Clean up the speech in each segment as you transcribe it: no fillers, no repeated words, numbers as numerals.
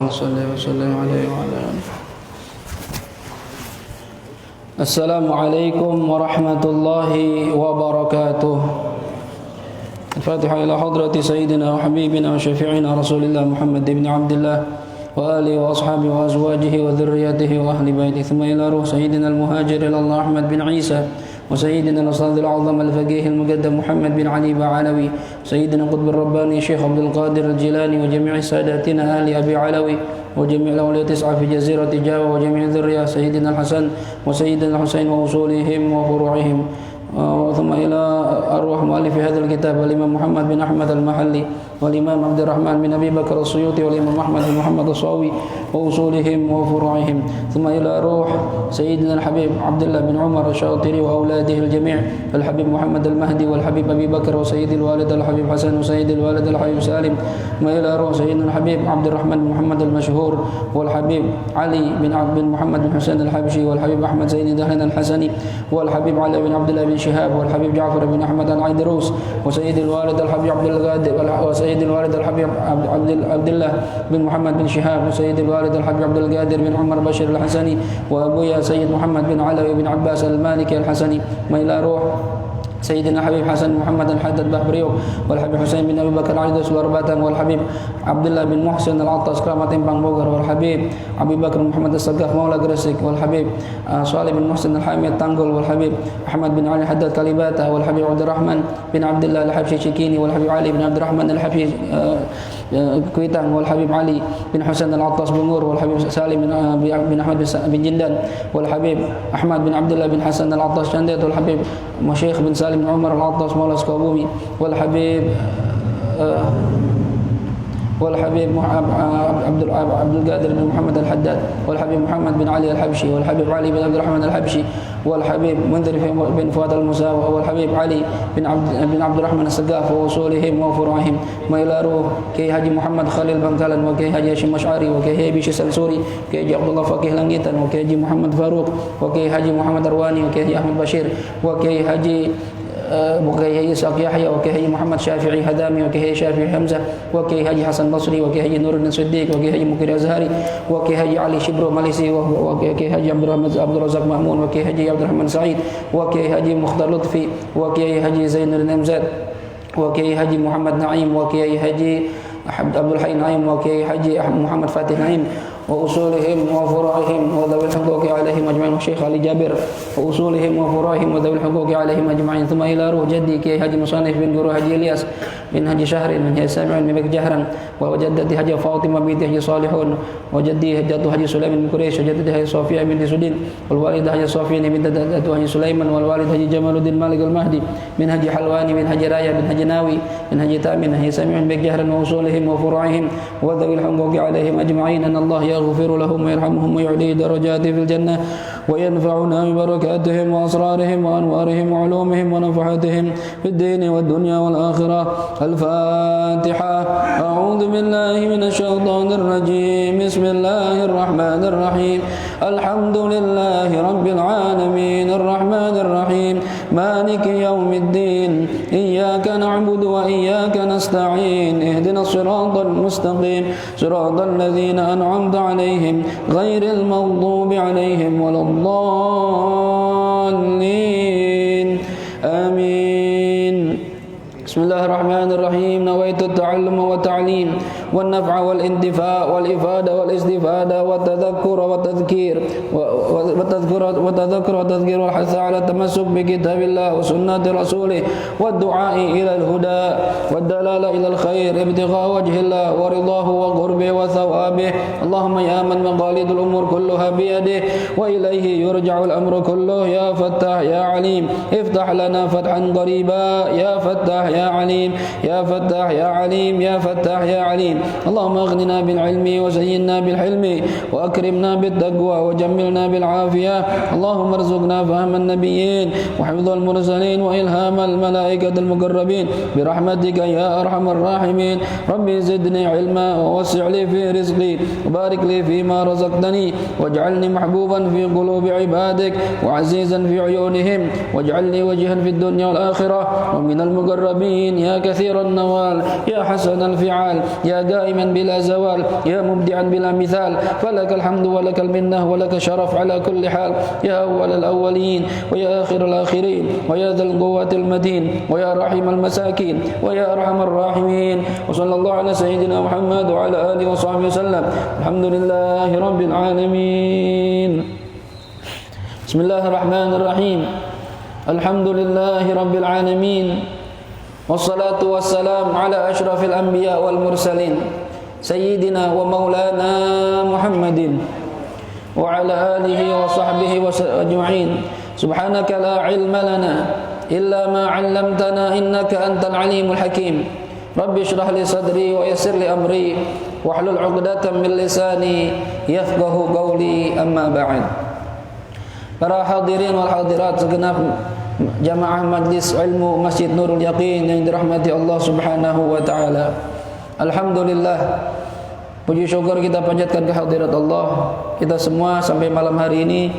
Assalamualaikum warahmatullahi wabarakatuh. Al-Fatiha ila hadrati sayyidina wa habibina wa syafi'ina Rasulillah Muhammad ibn Abdullah wa alihi wa ashabihi wa azwajihi wa dhurriyyatihi wa ahli baitihi, thumma ila ruh sayyidina al-muhajir ila Allah Ahmad bin Isa wa sayyidina al-ustadh al-azam al-faqih al-muqaddam Muhammad bin Ali Ba'alawi, sayyidina qutb al-rabbani Syekh Abdul Qadir al-Jilani wa jami'i sadatina ahli Abi Alawi wa jami'i al-awliya tis'a fi jazirati Jawa wa jami'i dhurriyyah sayyidina al-Hasan wa sayyidina al-Husain wa usulihim wa furu'ihim. ثم إلى أرواح مؤلف هذا الكتاب الإمام محمد بن أحمد المحلي والإمام عبد الرحمن بن أبي بكر السيوطي والإمام أحمد بن محمد الصاوي وأصولهم وفروعهم. ثم إلى روح سيدنا الحبيب عبد الله بن عمر الشاطري وأولاده الجميع، الحبيب محمد المهدي والحبيب أبي بكر وسيد الوالد الحبيب حسن وسيد الوالد الحبيب سالم. ثم إلى روح سيدنا الحبيب عبد الرحمن بن محمد المشهور والحبيب علي بن محمد بن حسين الحبشي والحبيب أحمد زين دهلان الحسني والحبيب علي بن عبد الله بن شهاب والحبيب جعفر بن أحمد العيدروس وسيد الوالد الحبيب عبد القادر وسيد الوالد الحبيب عبد الله بن محمد بن شهاب وسيد الوالد الحبيب عبد القادر بن عمر بشير الحسني وأبويا سيد محمد بن علوي بن عباس المالكي الحسني. وإلى روح سيدنا حبيب حسن محمد الحداد بحبريو والحبيب حسين بن أبي بكر العيدروس والرباتان والحبيب عبد الله بن محسن العطاس كرامة بن بوغر والحبيب أبي بكر محمد السقاف مولى جرسك والحبيب صالح بن محسن الحامي التنقل والحبيب أحمد بن علي الحداد كاليباتا والحبيب عبد الرحمن بن عبد الله الحبشي شكيني والحبيب علي بن عبد الرحمن الحبشي كويتان والحبيب علي بن حسين العطاس بن نور والحبيب سالم بن أحمد بن جندان والحبيب أحمد بن عبد الله بن حسن العطاس جندت والحبيب مشيخ بن سالم بن عمر العطاس مولى سكوبومي والحبيب عبد القادر بن محمد الحداد والحبيب محمد بن علي الحبشي والحبيب علي بن عبد الرحمن الحبشي والحبيب منذر بن فؤاد المساوي والحبيب علي بن عبد الرحمن السقاف ووصولهم وفروعهم. ما إلى روح كي حاجي محمد خليل بنكالا وكي حاجي هاشم مشعري وكي هيبي السوري وكي حاجي عبد الله فقيه لنجيتا وكي حاجي محمد فاروق وكي حاجي محمد أرواني وكي حاجي أحمد بشير وكي حاجي وكي إسحاق يحيى وكي محمد شافعي هدامي وكي شافعي حمزة وكي حجي حسن بصري وكي نور الدين صديق وكي مكير أزهري وكي علي شبرو ماليسي وكي عبد الرزاق مأمون وكي عبد الرحمن سعيد وكي مختار لطفي وكي زين النمزاد وكي محمد نعيم وكي عبد الحي نعيم وكي محمد فاتح نعيم وأصولهم وفروعهم وذوي الحقوق عليهم أجمعين والشيخ علي جابر وأصولهم وفروعهم وذوي الحقوق عليهم أجمعين. ثم إلى روح جدي كي حجي مصنف بن جروح حجي إلياس بن حجي شهر من هي سامع من بك جهرا وجدتي حجي فاطمة بنت حجي صالحون وجدي حجة حجي سليمان بن قريش وجدتي حجي صوفيا بنت سدين والوالد حجي صوفيا بنت حجي سليمان والوالد حجي جمال الدين مالك المهدي من حجي حلواني من حجي رايا بن حجي ناوي من حجي تامين هي سامع من بك جهرا وأصولهم وفروعهم وذوي الحقوق عليهم أجمعين أن الله يغفر لهم ويرحمهم ويعلي درجات في الجنة وينفعنا ببركاتهم وأسرارهم وأنوارهم وعلومهم ونفحاتهم في الدين والدنيا والآخرة. الفاتحة. أعوذ بالله من الشيطان الرجيم. بسم الله الرحمن الرحيم. الحمد لله رب العالمين الرحمن الرحيم مالك يوم الدين إياك نعبد وإياك نستعين اهدنا الصراط المستقيم صراط الذين أنعمت عليهم غير المغضوب عليهم ولا الضالين آمين. بسم الله الرحمن الرحيم. نويت التعلم والتعليم والنفع والانتفاع والإفادة والاستفادة والتذكر والتذكير والتذكير والحث على التمسك بكتاب الله وسنة رسوله والدعاء إلى الهدى والدلالة إلى الخير ابتغاء وجه الله ورضاه وقربه وثوابه. اللهم يا من مقاليد الأمور كلها بيده وإليه يرجع الأمر كله يا فتاح يا عليم افتح لنا فتحا قريبا يا فتاح يا عليم يا فتاح يا عليم يا فتاح يا عليم. اللهم اغننا بالعلم وزينا بالحلم وأكرمنا بالتقوى وجملنا بالعافية. اللهم ارزقنا فهم النبيين وحفظ المرسلين وإلهام الملائكة المقربين برحمتك يا أرحم الراحمين. ربي زدني علما ووسع لي في رزقي وبارك لي فيما رزقتني واجعلني محبوبا في قلوب عبادك وعزيزا في عيونهم واجعلني وجها في الدنيا والآخرة ومن المقربين يا كثير النوال يا حسن الفعال يا دائما بلا زوال يا مبدعا بلا مثال فلك الحمد ولك المنة ولك الشرف على كل حال يا أول الأولين ويا آخر الآخرين ويا ذا القوة المتين ويا رحم المساكين ويا أرحم الراحمين وصلى الله على سيدنا محمد وعلى آله وصحبه وسلم الحمد لله رب العالمين بسم الله الرحمن الرحيم الحمد لله رب العالمين والصلاة والسلام على أشرف الأنبياء والمرسلين سيدنا ومولانا محمد وعلى آله وصحبه أجمعين سبحانك لا علم لنا إلا ما علمتنا إنك أنت العليم الحكيم رب اشرح لي صدري ويسر لي أمري واحلل عقدة من لساني يفقه قولي أما بعد. Para hadirin wal hadirat segenap jamaah majlis ilmu Masjid Nurul Yaqin yang dirahmati Allah Subhanahu wa taala. Alhamdulillah, puji syukur kita panjatkan kehadirat Allah. Kita semua sampai malam hari ini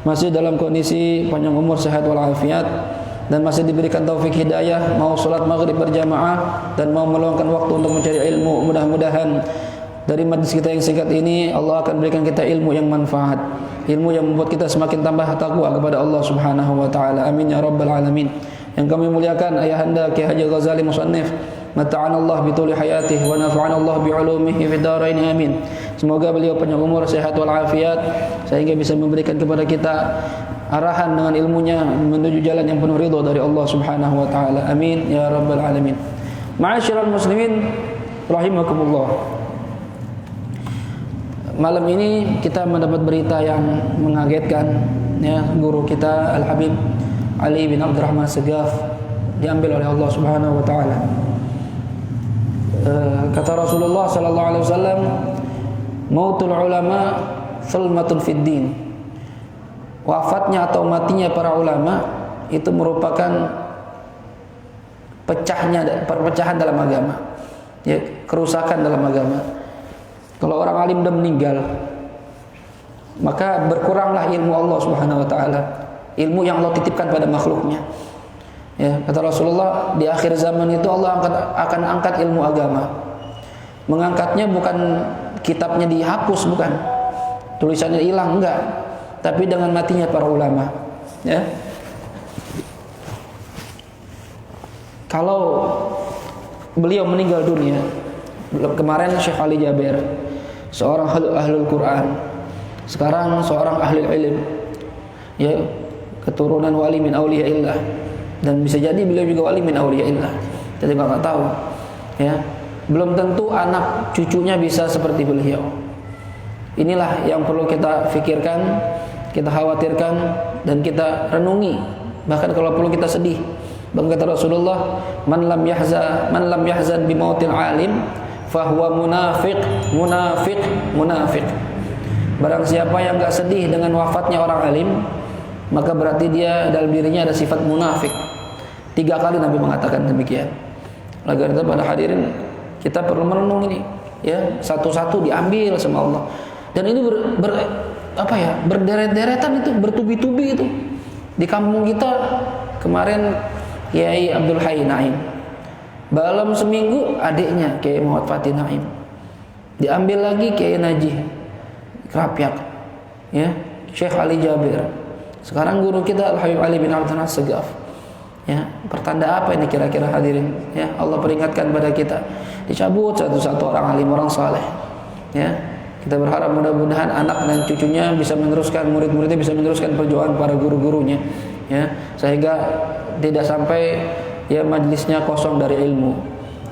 masih dalam kondisi panjang umur, sehat walafiat, dan masih diberikan taufik hidayah mau salat maghrib berjamaah dan mau meluangkan waktu untuk mencari ilmu. Mudah-mudahan dari majlis kita yang singkat ini Allah akan berikan kita ilmu yang manfaat, ilmu yang membuat kita semakin tambah takwa kepada Allah Subhanahu wa taala. Amin ya rabbal alamin. Yang kami muliakan Ayahanda Ki Haji Ghazali Musannif, mata'ana Allah bituli hayatihi wa nafa'ana Allah bi'ulumihi fid dharain amin. Semoga beliau panjang umur, sehat walafiat sehingga bisa memberikan kepada kita arahan dengan ilmunya menuju jalan yang penuh ridha dari Allah Subhanahu wa taala. Amin ya rabbal alamin. Ma'asyiral muslimin rahimakumullah. Malam ini kita mendapat berita yang mengagetkan, ya. Guru kita Al-Habib Ali bin Abdurrahman Segaf diambil oleh Allah Subhanahu wa taala. Kata Rasulullah sallallahu alaihi wasallam, mautul ulama thulmatun fid din. Wafatnya atau matinya para ulama itu merupakan perpecahan dalam agama, ya, kerusakan dalam agama. Kalau orang alim sudah meninggal, maka berkuranglah ilmu Allah Subhanahu wa taala, ilmu yang Allah titipkan pada makhluknya. Ya, kata Rasulullah, di akhir zaman itu Allah akan angkat ilmu agama. Mengangkatnya bukan kitabnya dihapus, bukan. Tulisannya hilang, enggak. Tapi dengan matinya para ulama, ya. Kalau beliau meninggal dunia, kemarin Syekh Ali Jaber, seorang ahlul Quran, sekarang seorang ahli ilm, ya, keturunan wali min auliyaillah, dan bisa jadi beliau juga wali min auliyaillah, kita juga nggak tahu, ya. Belum tentu anak cucunya bisa seperti beliau. Inilah yang perlu kita fikirkan, kita khawatirkan, dan kita renungi. Bahkan kalau perlu kita sedih. Kata Rasulullah, man lam yahzan bi mautil alim fahuwa munafiq. Barang siapa yang enggak sedih dengan wafatnya orang alim, maka berarti dia dalam dirinya ada sifat munafik. 3 kali Nabi mengatakan demikian. Agar itu pada hadirin kita perlu merenung ini, ya, satu-satu diambil sama Allah. Dan ini berderet-deretan, itu bertubi-tubi itu. Di kampung kita kemarin Kiai Abdul Hayy Naim, dalam seminggu adiknya Kiai Muhammad Fatih Naim, diambil lagi Kiai Najih Krapyak, ya, Syekh Ali Jaber, sekarang guru kita Al-Habib Ali bin Abdurrahman Segaf, ya. Pertanda apa ini kira-kira hadirin, ya? Allah peringatkan pada kita, dicabut satu-satu orang alim, orang saleh, ya. Kita berharap mudah-mudahan anak dan cucunya bisa meneruskan, murid-muridnya bisa meneruskan perjuangan para guru-gurunya, ya, sehingga tidak sampai, ya, majlisnya kosong dari ilmu.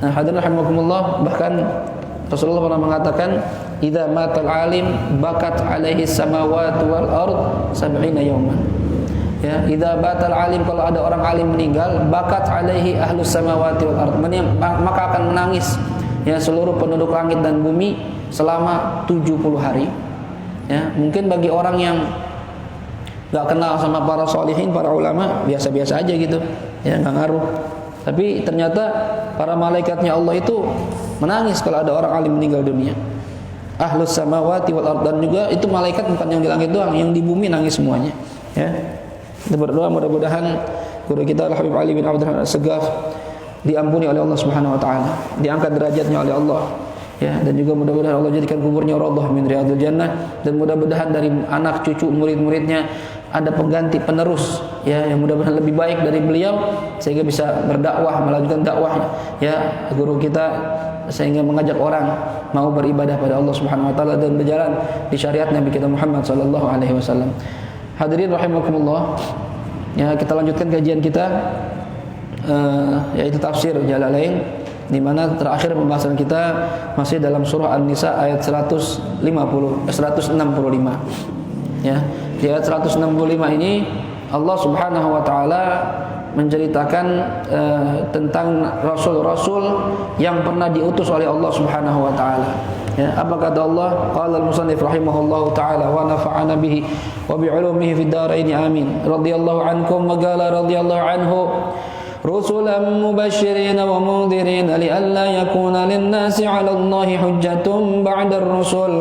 Nah, hadirin rahimakumullah, bahkan Rasulullah pernah mengatakan, idza matal alim bakat alaihi samawati wal ard 70 yawman. Ya, idza batal alim, kalau ada orang alim meninggal, bakat alaihi ahlus samawati wal ard, maka akan menangis, ya, seluruh penduduk langit dan bumi selama 70 hari. Ya, mungkin bagi orang yang gak kenal sama para solihin, para ulama, biasa-biasa aja gitu, ya, gak ngaruh. Tapi ternyata para malaikatnya Allah itu menangis kalau ada orang alim meninggal dunia. Ahlus samawati wal ard, dan juga itu malaikat bukan yang di langit doang, yang di bumi nangis semuanya, ya. Kita berdoa mudah-mudahan guru kita Al-Habib Ali bin Abdurrahman Segaf diampuni oleh Allah Subhanahu wa taala, diangkat derajatnya oleh Allah, ya, dan juga mudah-mudahan Allah jadikan kuburnya raudhah min riyadil jannah, dan mudah-mudahan dari anak cucu murid-muridnya ada pengganti penerus ya yang mudah-mudahan lebih baik dari beliau sehingga bisa berdakwah, melanjutkan dakwahnya ya guru kita, sehingga mengajak orang mau beribadah pada Allah Subhanahu wa taala dan berjalan di syariat Nabi kita Muhammad sallallahu alaihi wasallam. Hadirin rahimakumullah, ya kita lanjutkan kajian kita yaitu tafsir Jalalain, di mana terakhir pembahasan kita masih dalam surah An-Nisa ayat 165 ya. Di ayat 165 ini Allah Subhanahu wa taala menceritakan tentang rasul-rasul yang pernah diutus oleh Allah Subhanahu wa taala. Ya, apa kata Allah? Qala al-musannif rahimahullahu taala wa nafa'ana bihi wa bi'ulumihi fid dharain amin. Radhiyallahu ankum wa qala radhiyallahu anhu رسلا مبشرين ومنذرين لئلا يكون للناس على الله حجة بعد الرسل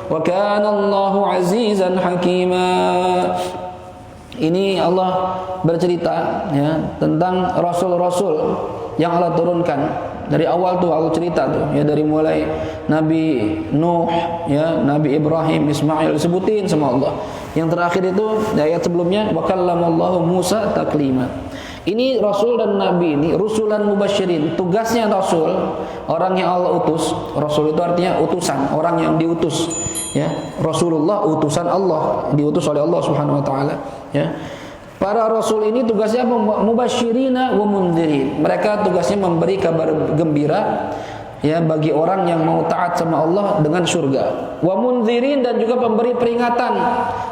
وكان الله عزيزا حكيما. Ini Allah bercerita ya tentang rasul-rasul yang Allah turunkan. Dari awal tuh Allah cerita tuh ya, dari mulai Nabi Nuh ya, Nabi Ibrahim, Ismail, disebutin sama Allah. Yang terakhir itu di ayat sebelumnya wa kallamallahu Musa taklima. Ini rasul dan nabi ini rusulan mubasyirin. Tugasnya rasul, orang yang Allah utus. Rasul itu artinya utusan, orang yang diutus. Ya, Rasulullah utusan Allah, diutus oleh Allah Subhanahu wa taala, ya. Para rasul ini tugasnya mubasyirina wa mundzirin. Mereka tugasnya memberi kabar gembira ya bagi orang yang mau taat sama Allah dengan surga. Wa mundzirin, dan juga pemberi peringatan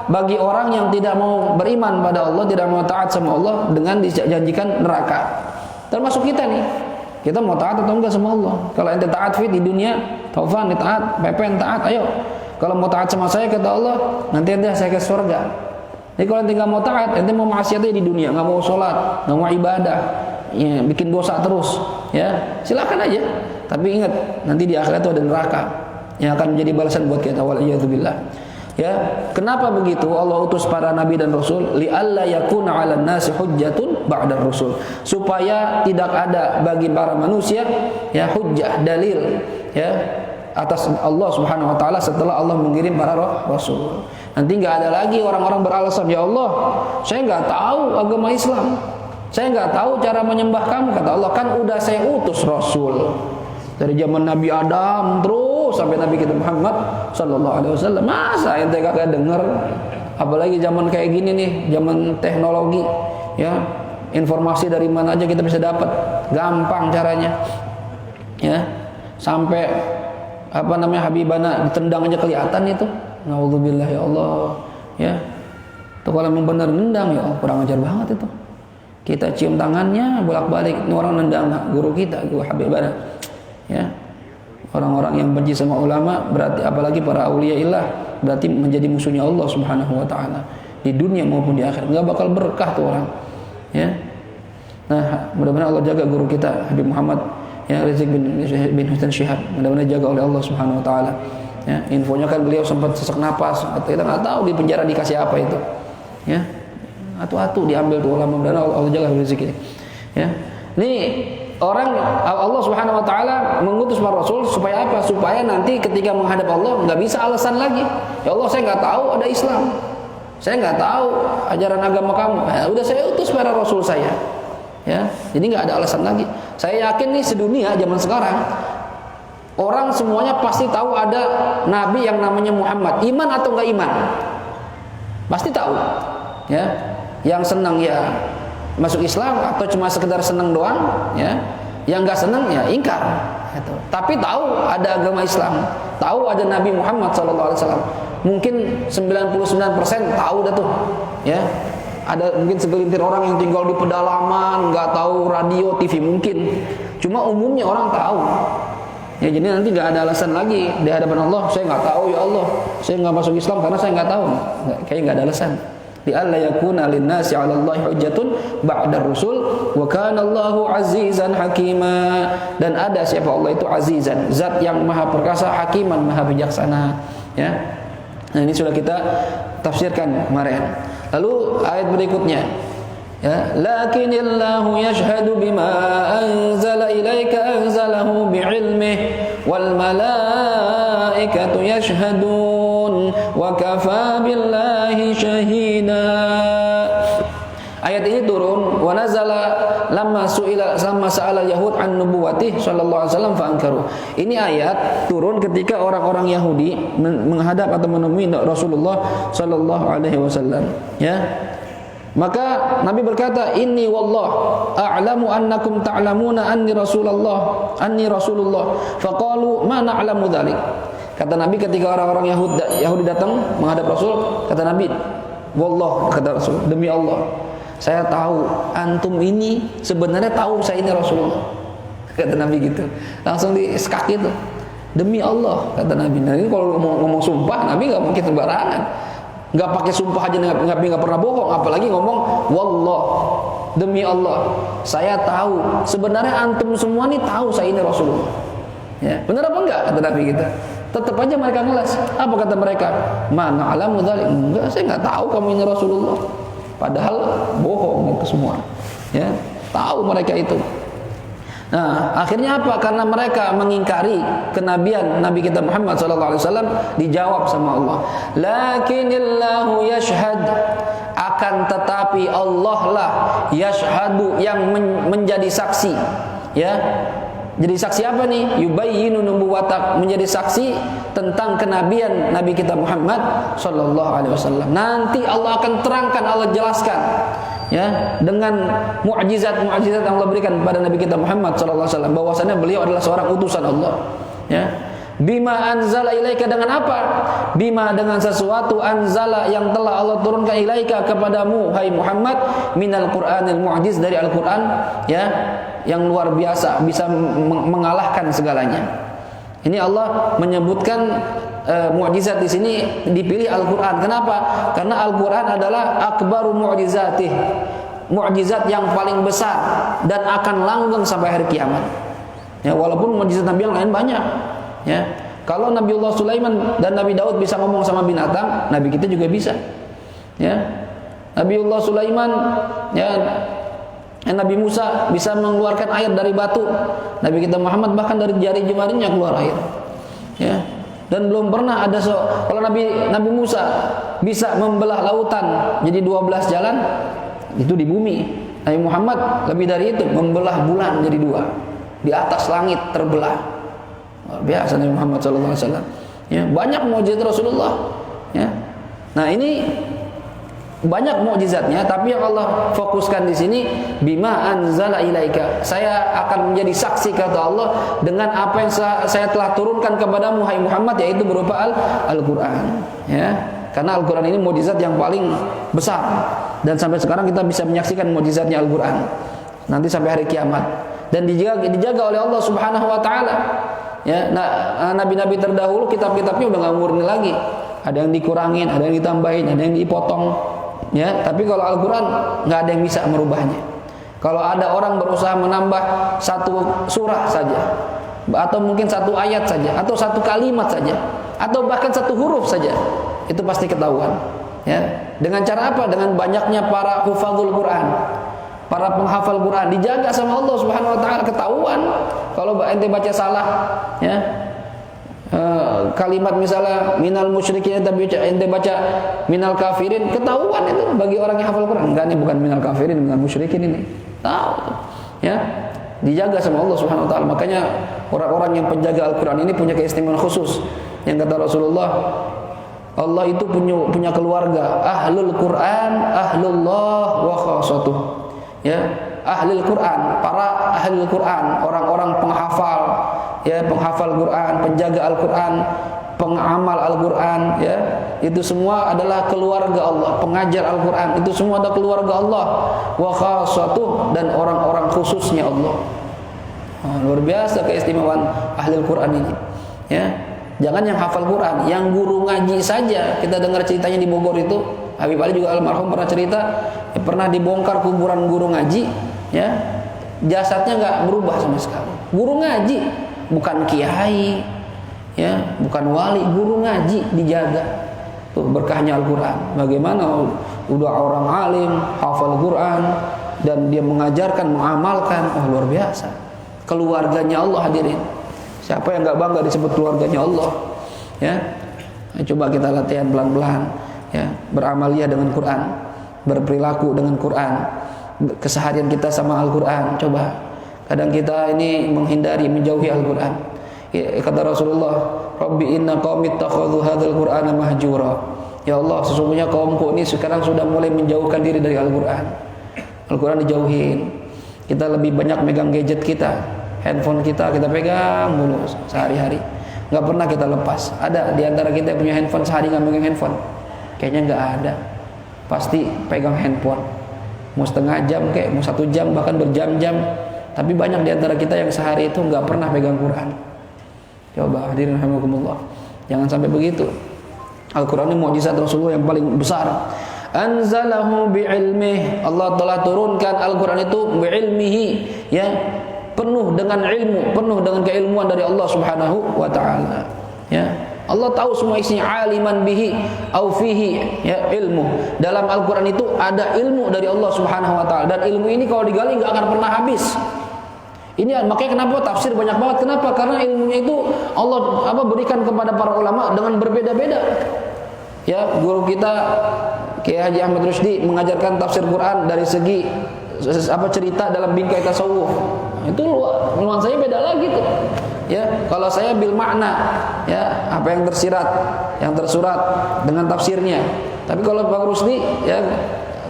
bagi orang yang tidak mau beriman pada Allah, tidak mau taat sama Allah dengan dijanjikan neraka. Termasuk kita nih. Kita mau taat atau enggak sama Allah? Kalau ente taat di dunia, taufan taat, pepen taat, ayo. Kalau mau taat sama saya kata Allah, nanti ente saya ke surga. Jadi kalau ente nggak mau taat, ente mau maksiatnya di dunia, nggak mau sholat, nggak mau ibadah, ya, bikin dosa terus, ya silakan aja. Tapi ingat, nanti di akhirat itu ada neraka yang akan menjadi balasan buat kita. Waliyadzubillah. Ya, kenapa begitu? Allah utus para nabi dan rasul li'alla yakuna 'alan nasi hujjatun ba'da rusul, supaya tidak ada bagi para manusia ya hujjah, dalil ya atas Allah Subhanahu wa taala setelah Allah mengirim para rasul. Nanti nggak ada lagi orang-orang beralasan, ya Allah, saya nggak tahu agama Islam, saya nggak tahu cara menyembah kamu. Kata Allah, kan udah saya utus rasul dari zaman Nabi Adam terus sampai Nabi kita Muhammad sallallahu alaihi wasallam. Masa ente kagak denger? Apalagi zaman kayak gini nih, zaman teknologi ya, informasi dari mana aja kita bisa dapat, gampang caranya ya. Sampai Habibana ditendang aja kelihatan itu. Naudzubillah ya Allah ya. Itu kalau memang benar nendang ya kurang ajar banget itu. Kita cium tangannya bolak-balik, ini orang nendang guru kita, guru Habibana ya. Orang-orang yang benci sama ulama berarti, apalagi para auliaillah, berarti menjadi musuhnya Allah Subhanahu wa taala di dunia maupun di akhirat. Enggak bakal berkah tuh orang ya. Nah, mudah-mudahan Allah jaga guru kita Habib Muhammad ya, Rizik bin Husain Syihab, mudah-mudahan jaga oleh Allah Subhanahu wa taala. Ya, infonya kan beliau sempat sesak napas, kita nggak tahu di penjara dikasih apa itu. Ya. Atu-atu diambil tuh ulama, mudah-mudahan Allah jaga rezeki. Ya. Ini orang Allah Subhanahu wa taala mengutus para rasul supaya apa? Supaya nanti ketika menghadap Allah nggak bisa alasan lagi. Ya Allah, saya nggak tahu ada Islam. Saya nggak tahu ajaran agama kamu. Ya, udah saya utus para rasul saya. Ya, jadi nggak ada alasan lagi. Saya yakin nih sedunia zaman sekarang orang semuanya pasti tahu ada nabi yang namanya Muhammad. Iman atau nggak iman? Pasti tahu. Ya, yang senang ya masuk Islam atau cuma sekedar senang doang, ya. Yang nggak senang ya ingkar. Gitu. Tapi tahu ada agama Islam, tahu ada Nabi Muhammad SAW. Mungkin 99% tahu dah tuh, ya. Ada mungkin segelintir orang yang tinggal di pedalaman, nggak tahu radio, TV mungkin. Cuma umumnya orang tahu. Ya, jadi nanti nggak ada alasan lagi di hadapan Allah. Saya nggak tahu ya Allah, saya nggak masuk Islam karena saya nggak tahu. Kayaknya nggak ada alasan. Li alla yakuna lin-nasi 'ala Allahi hujjatun ba'da rusul wa kana Allahu 'azizan hakima. Dan ada siapa Allah itu azizan, zat yang maha perkasa, hakiman, maha bijaksana. Ya. Nah, ini sudah kita tafsirkan kemarin. Lalu ayat berikutnya, ya, lakinillahu yashhadu bima anzala ilaika anzalahu bi'ilmihi wal malaikatu malaikatu yashhadun wa kafa billahi shahida. Ayat ini turun wa nazala lamma sa'ala Yahud an nubuwatih sallallahu alaihi wasallam fa ankaru. Ini ayat turun ketika orang-orang Yahudi menghadap atau menemui Rasulullah sallallahu alaihi wasallam, ya. Maka Nabi berkata, "Inni wallah a'lamu annakum ta'lamuna anni Rasulullah." Faqalu ma na'lamu dzalik. Kata Nabi ketika orang-orang Yahudi datang menghadap Rasul, kata Nabi, "Wallah," kata Rasul, "demi Allah, saya tahu antum ini sebenarnya tahu saya ini Rasulullah." Kata Nabi gitu. Langsung disekak itu. "Demi Allah," kata Nabi. Nah, ini kalau ngomong sumpah, Nabi enggak mungkin sembarangan. Enggak pakai sumpah aja, enggak pernah bohong, apalagi ngomong wallah, demi Allah, saya tahu sebenarnya antum semua ini tahu saya ini Rasulullah. Ya, benar apa enggak kata Nabi kita? Tetap aja mereka ngeles. Apa kata mereka? "Mana alamu dzalik." Enggak, saya enggak tahu kamu ini Rasulullah. Padahal bohong itu semua. Ya, tahu mereka itu. Nah, akhirnya apa? Karena mereka mengingkari kenabian Nabi kita Muhammad sallallahu alaihi wasallam, dijawab sama Allah, "Lakinillahu yashhad." Akan tetapi Allah lah yashhadu, yang menjadi saksi. Ya. Jadi saksi apa nih? Yubayyinu nubuwatak, menjadi saksi tentang kenabian Nabi kita Muhammad sallallahu alaihi wasallam. Nanti Allah akan terangkan, Allah jelaskan, ya, dengan mukjizat-mukjizat yang Allah berikan kepada Nabi kita Muhammad sallallahu alaihi wasallam, bahwasanya beliau adalah seorang utusan Allah. Ya. Bima anzala ilaika, dengan apa? Bima, dengan sesuatu anzala yang telah Allah turunkan ilaika kepadamu hai Muhammad, minal Qur'anil mu'jiz, dari Al-Qur'an, ya, yang luar biasa, bisa mengalahkan segalanya. Ini Allah menyebutkan mukjizat di sini, dipilih Al-Qur'an. Kenapa? Karena Al-Qur'an adalah akbaru mu'jizatih, mukjizat yang paling besar dan akan langgeng sampai hari kiamat. Ya, walaupun mukjizat Nabi yang lain banyak. Ya, kalau Nabiullah Sulaiman dan Nabi Daud bisa ngomong sama binatang, Nabi kita juga bisa. Ya, Nabiullah Sulaiman, ya, Nabi Musa bisa mengeluarkan air dari batu. Nabi kita Muhammad bahkan dari jari jemarinya keluar air. Ya, dan belum pernah ada kalau Nabi Musa bisa membelah lautan jadi 12 jalan, itu di bumi. Nabi Muhammad lebih dari itu, membelah bulan jadi 2 di atas langit terbelah. Luar biasa Nabi Muhammad SAW. Ya, banyak mukjizat Rasulullah. Ya. Nah, ini banyak mukjizatnya, tapi yang Allah fokuskan di sini, bima anzala ilaika. Saya akan menjadi saksi, kata Allah, dengan apa yang saya telah turunkan kepadamu hai Muhammad, yaitu berupa Al-Qur'an. Ya. Karena Al-Qur'an ini mukjizat yang paling besar, dan sampai sekarang kita bisa menyaksikan mukjizatnya Al-Qur'an. Nanti sampai hari kiamat, dan dijaga oleh Allah Subhanahu wa taala. Ya, nah, nabi-nabi terdahulu kitab-kitabnya udah nggak murni lagi. Ada yang dikurangin, ada yang ditambahin, ada yang dipotong. Ya, tapi kalau Al-Quran nggak ada yang bisa merubahnya. Kalau ada orang berusaha menambah satu surah saja, atau mungkin satu ayat saja, atau satu kalimat saja, atau bahkan satu huruf saja, itu pasti ketahuan. Ya, dengan cara apa? Dengan banyaknya para hufadzul Quran, para penghafal Quran, dijaga sama Allah Subhanahu wa taala, ketahuan. Kalau ente baca salah, ya, kalimat misalnya minal musyrikin, ente baca minal kafirin, ketahuan itu bagi orang yang hafal Quran. Enggak, ini bukan minal kafirin, minal musyrikin ini. Tahu, ya. Dijaga sama Allah Subhanahu wa taala. Makanya orang-orang yang penjaga Al-Qur'an ini punya keistimewaan khusus. Yang kata Rasulullah, Allah itu punya keluarga, ahlul Quran, ahlullah wa khassatuh. Ya, ahlul Quran, para ahlul Quran, orang-orang penghafal, ya, penghafal Quran, penjaga Al-Quran, pengamal Al-Quran, ya, itu semua adalah keluarga Allah. Pengajar Al-Quran itu semua adalah keluarga Allah, wa khassatuh, dan orang-orang khususnya Allah. Luar biasa keistimewaan ahlul Quran ini. Ya, jangan yang hafal Quran, yang guru ngaji saja. Kita dengar ceritanya di Bogor itu, Habib Ali juga almarhum pernah cerita, pernah dibongkar kuburan guru ngaji, ya, jasadnya nggak berubah sama sekali. Guru ngaji, bukan kiai, ya, bukan wali, guru ngaji dijaga. Tuh berkahnya Al-Quran. Bagaimana udah orang alim, hafal Quran, dan dia mengajarkan, mengamalkan, luar biasa. Keluarganya Allah, hadirin. Siapa yang nggak bangga disebut keluarganya Allah? Ya. Coba kita latihan pelan-pelan, ya, beramalia dengan Quran, berperilaku dengan Quran, keseharian kita sama Al-Quran. Coba, kadang kita ini menghindari, menjauhi Al-Quran. Ya, kata Rasulullah, Rabbi inna qaumi ittakhadhu hadzal Qur'ana mahjura. Ya Allah, sesungguhnya kaumku ini sekarang sudah mulai menjauhkan diri dari Al-Quran. Al-Quran dijauhin. Kita lebih banyak megang gadget kita, handphone kita pegang mulu sehari-hari. Nggak pernah kita lepas. Ada di antara kita yang punya handphone sehari nggak megang handphone? Kayaknya nggak ada. Pasti pegang handphone. Mau setengah jam kayak, mau 1 jam, bahkan berjam-jam. Tapi banyak di antara kita yang sehari itu nggak pernah pegang Quran. Coba hadirin rahimakumullah, jangan sampai begitu. Al-Quran ini mukjizat Rasulullah yang paling besar. Anzalahu bi'ilmih. Allah telah turunkan Al-Quran itu bi'ilmihi, ya, penuh dengan ilmu, penuh dengan keilmuan dari Allah Subhanahu wa taala. Ya. Allah tahu semua isinya, aliman bihi au fihi, ya, ilmu. Dalam Al-Qur'an itu ada ilmu dari Allah Subhanahu wa taala, dan ilmu ini kalau digali enggak akan pernah habis. Ini makanya kenapa tafsir banyak banget. Kenapa? Karena ilmunya itu Allah berikan kepada para ulama dengan berbeda-beda. Ya, guru kita Kiai Haji Ahmad Rusdi mengajarkan tafsir Quran dari segi cerita dalam bingkai tasawuf. Itu nuansanya beda lagi tuh. Ya, kalau saya bil makna, ya, apa yang tersirat, yang tersurat dengan tafsirnya. Tapi kalau Bang Rusdi, ya,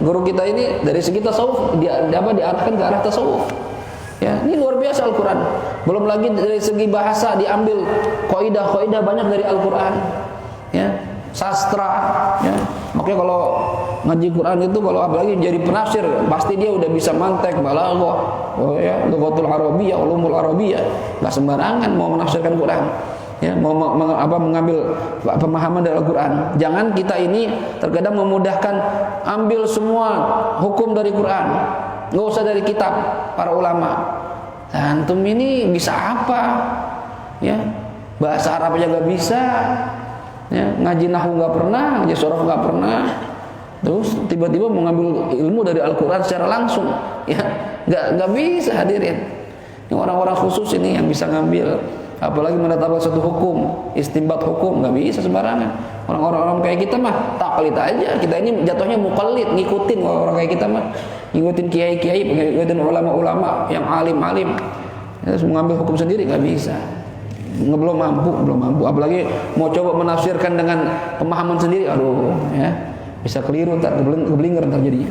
guru kita ini dari segi tasawuf diarahkan ke arah tasawuf. Ya, ini luar biasa Al-Quran. Belum lagi dari segi bahasa diambil kaidah-kaidah banyak dari Al-Quran. Ya, sastra, ya. Makanya kalau ngaji Quran itu, kalau apalagi jadi penafsir, pasti dia udah bisa mantek, balaghah, ya, lughatul arabiyyah, ulumul arabiyyah. Enggak sembarangan mau menafsirkan Quran. Ya, mau mengambil pemahaman dari Al-Quran. Jangan kita ini terkadang memudahkan ambil semua hukum dari Quran. Nggak usah dari kitab para ulama. Antum ini bisa apa? Ya, bahasa Arab aja nggak bisa. Ya, ngaji nahwu nggak pernah, ngaji sorof nggak pernah. Terus tiba-tiba mengambil ilmu dari Al-Quran secara langsung. Ya, nggak bisa hadirin. Ini orang-orang khusus ini yang bisa ngambil. Apalagi menetapkan satu hukum, istinbat hukum, nggak bisa sembarangan. Orang-orang kayak kita mah taklid aja. Kita ini jatuhnya muqallid, ngikutin orang kayak kita mah. Ngikutin kiai-kiai, ngikutin ulama-ulama yang alim-alim. Terus mengambil hukum sendiri nggak bisa. Belum mampu. Apalagi mau coba menafsirkan dengan pemahaman sendiri, aduh, ya, bisa keliru, keblinger ntar jadinya.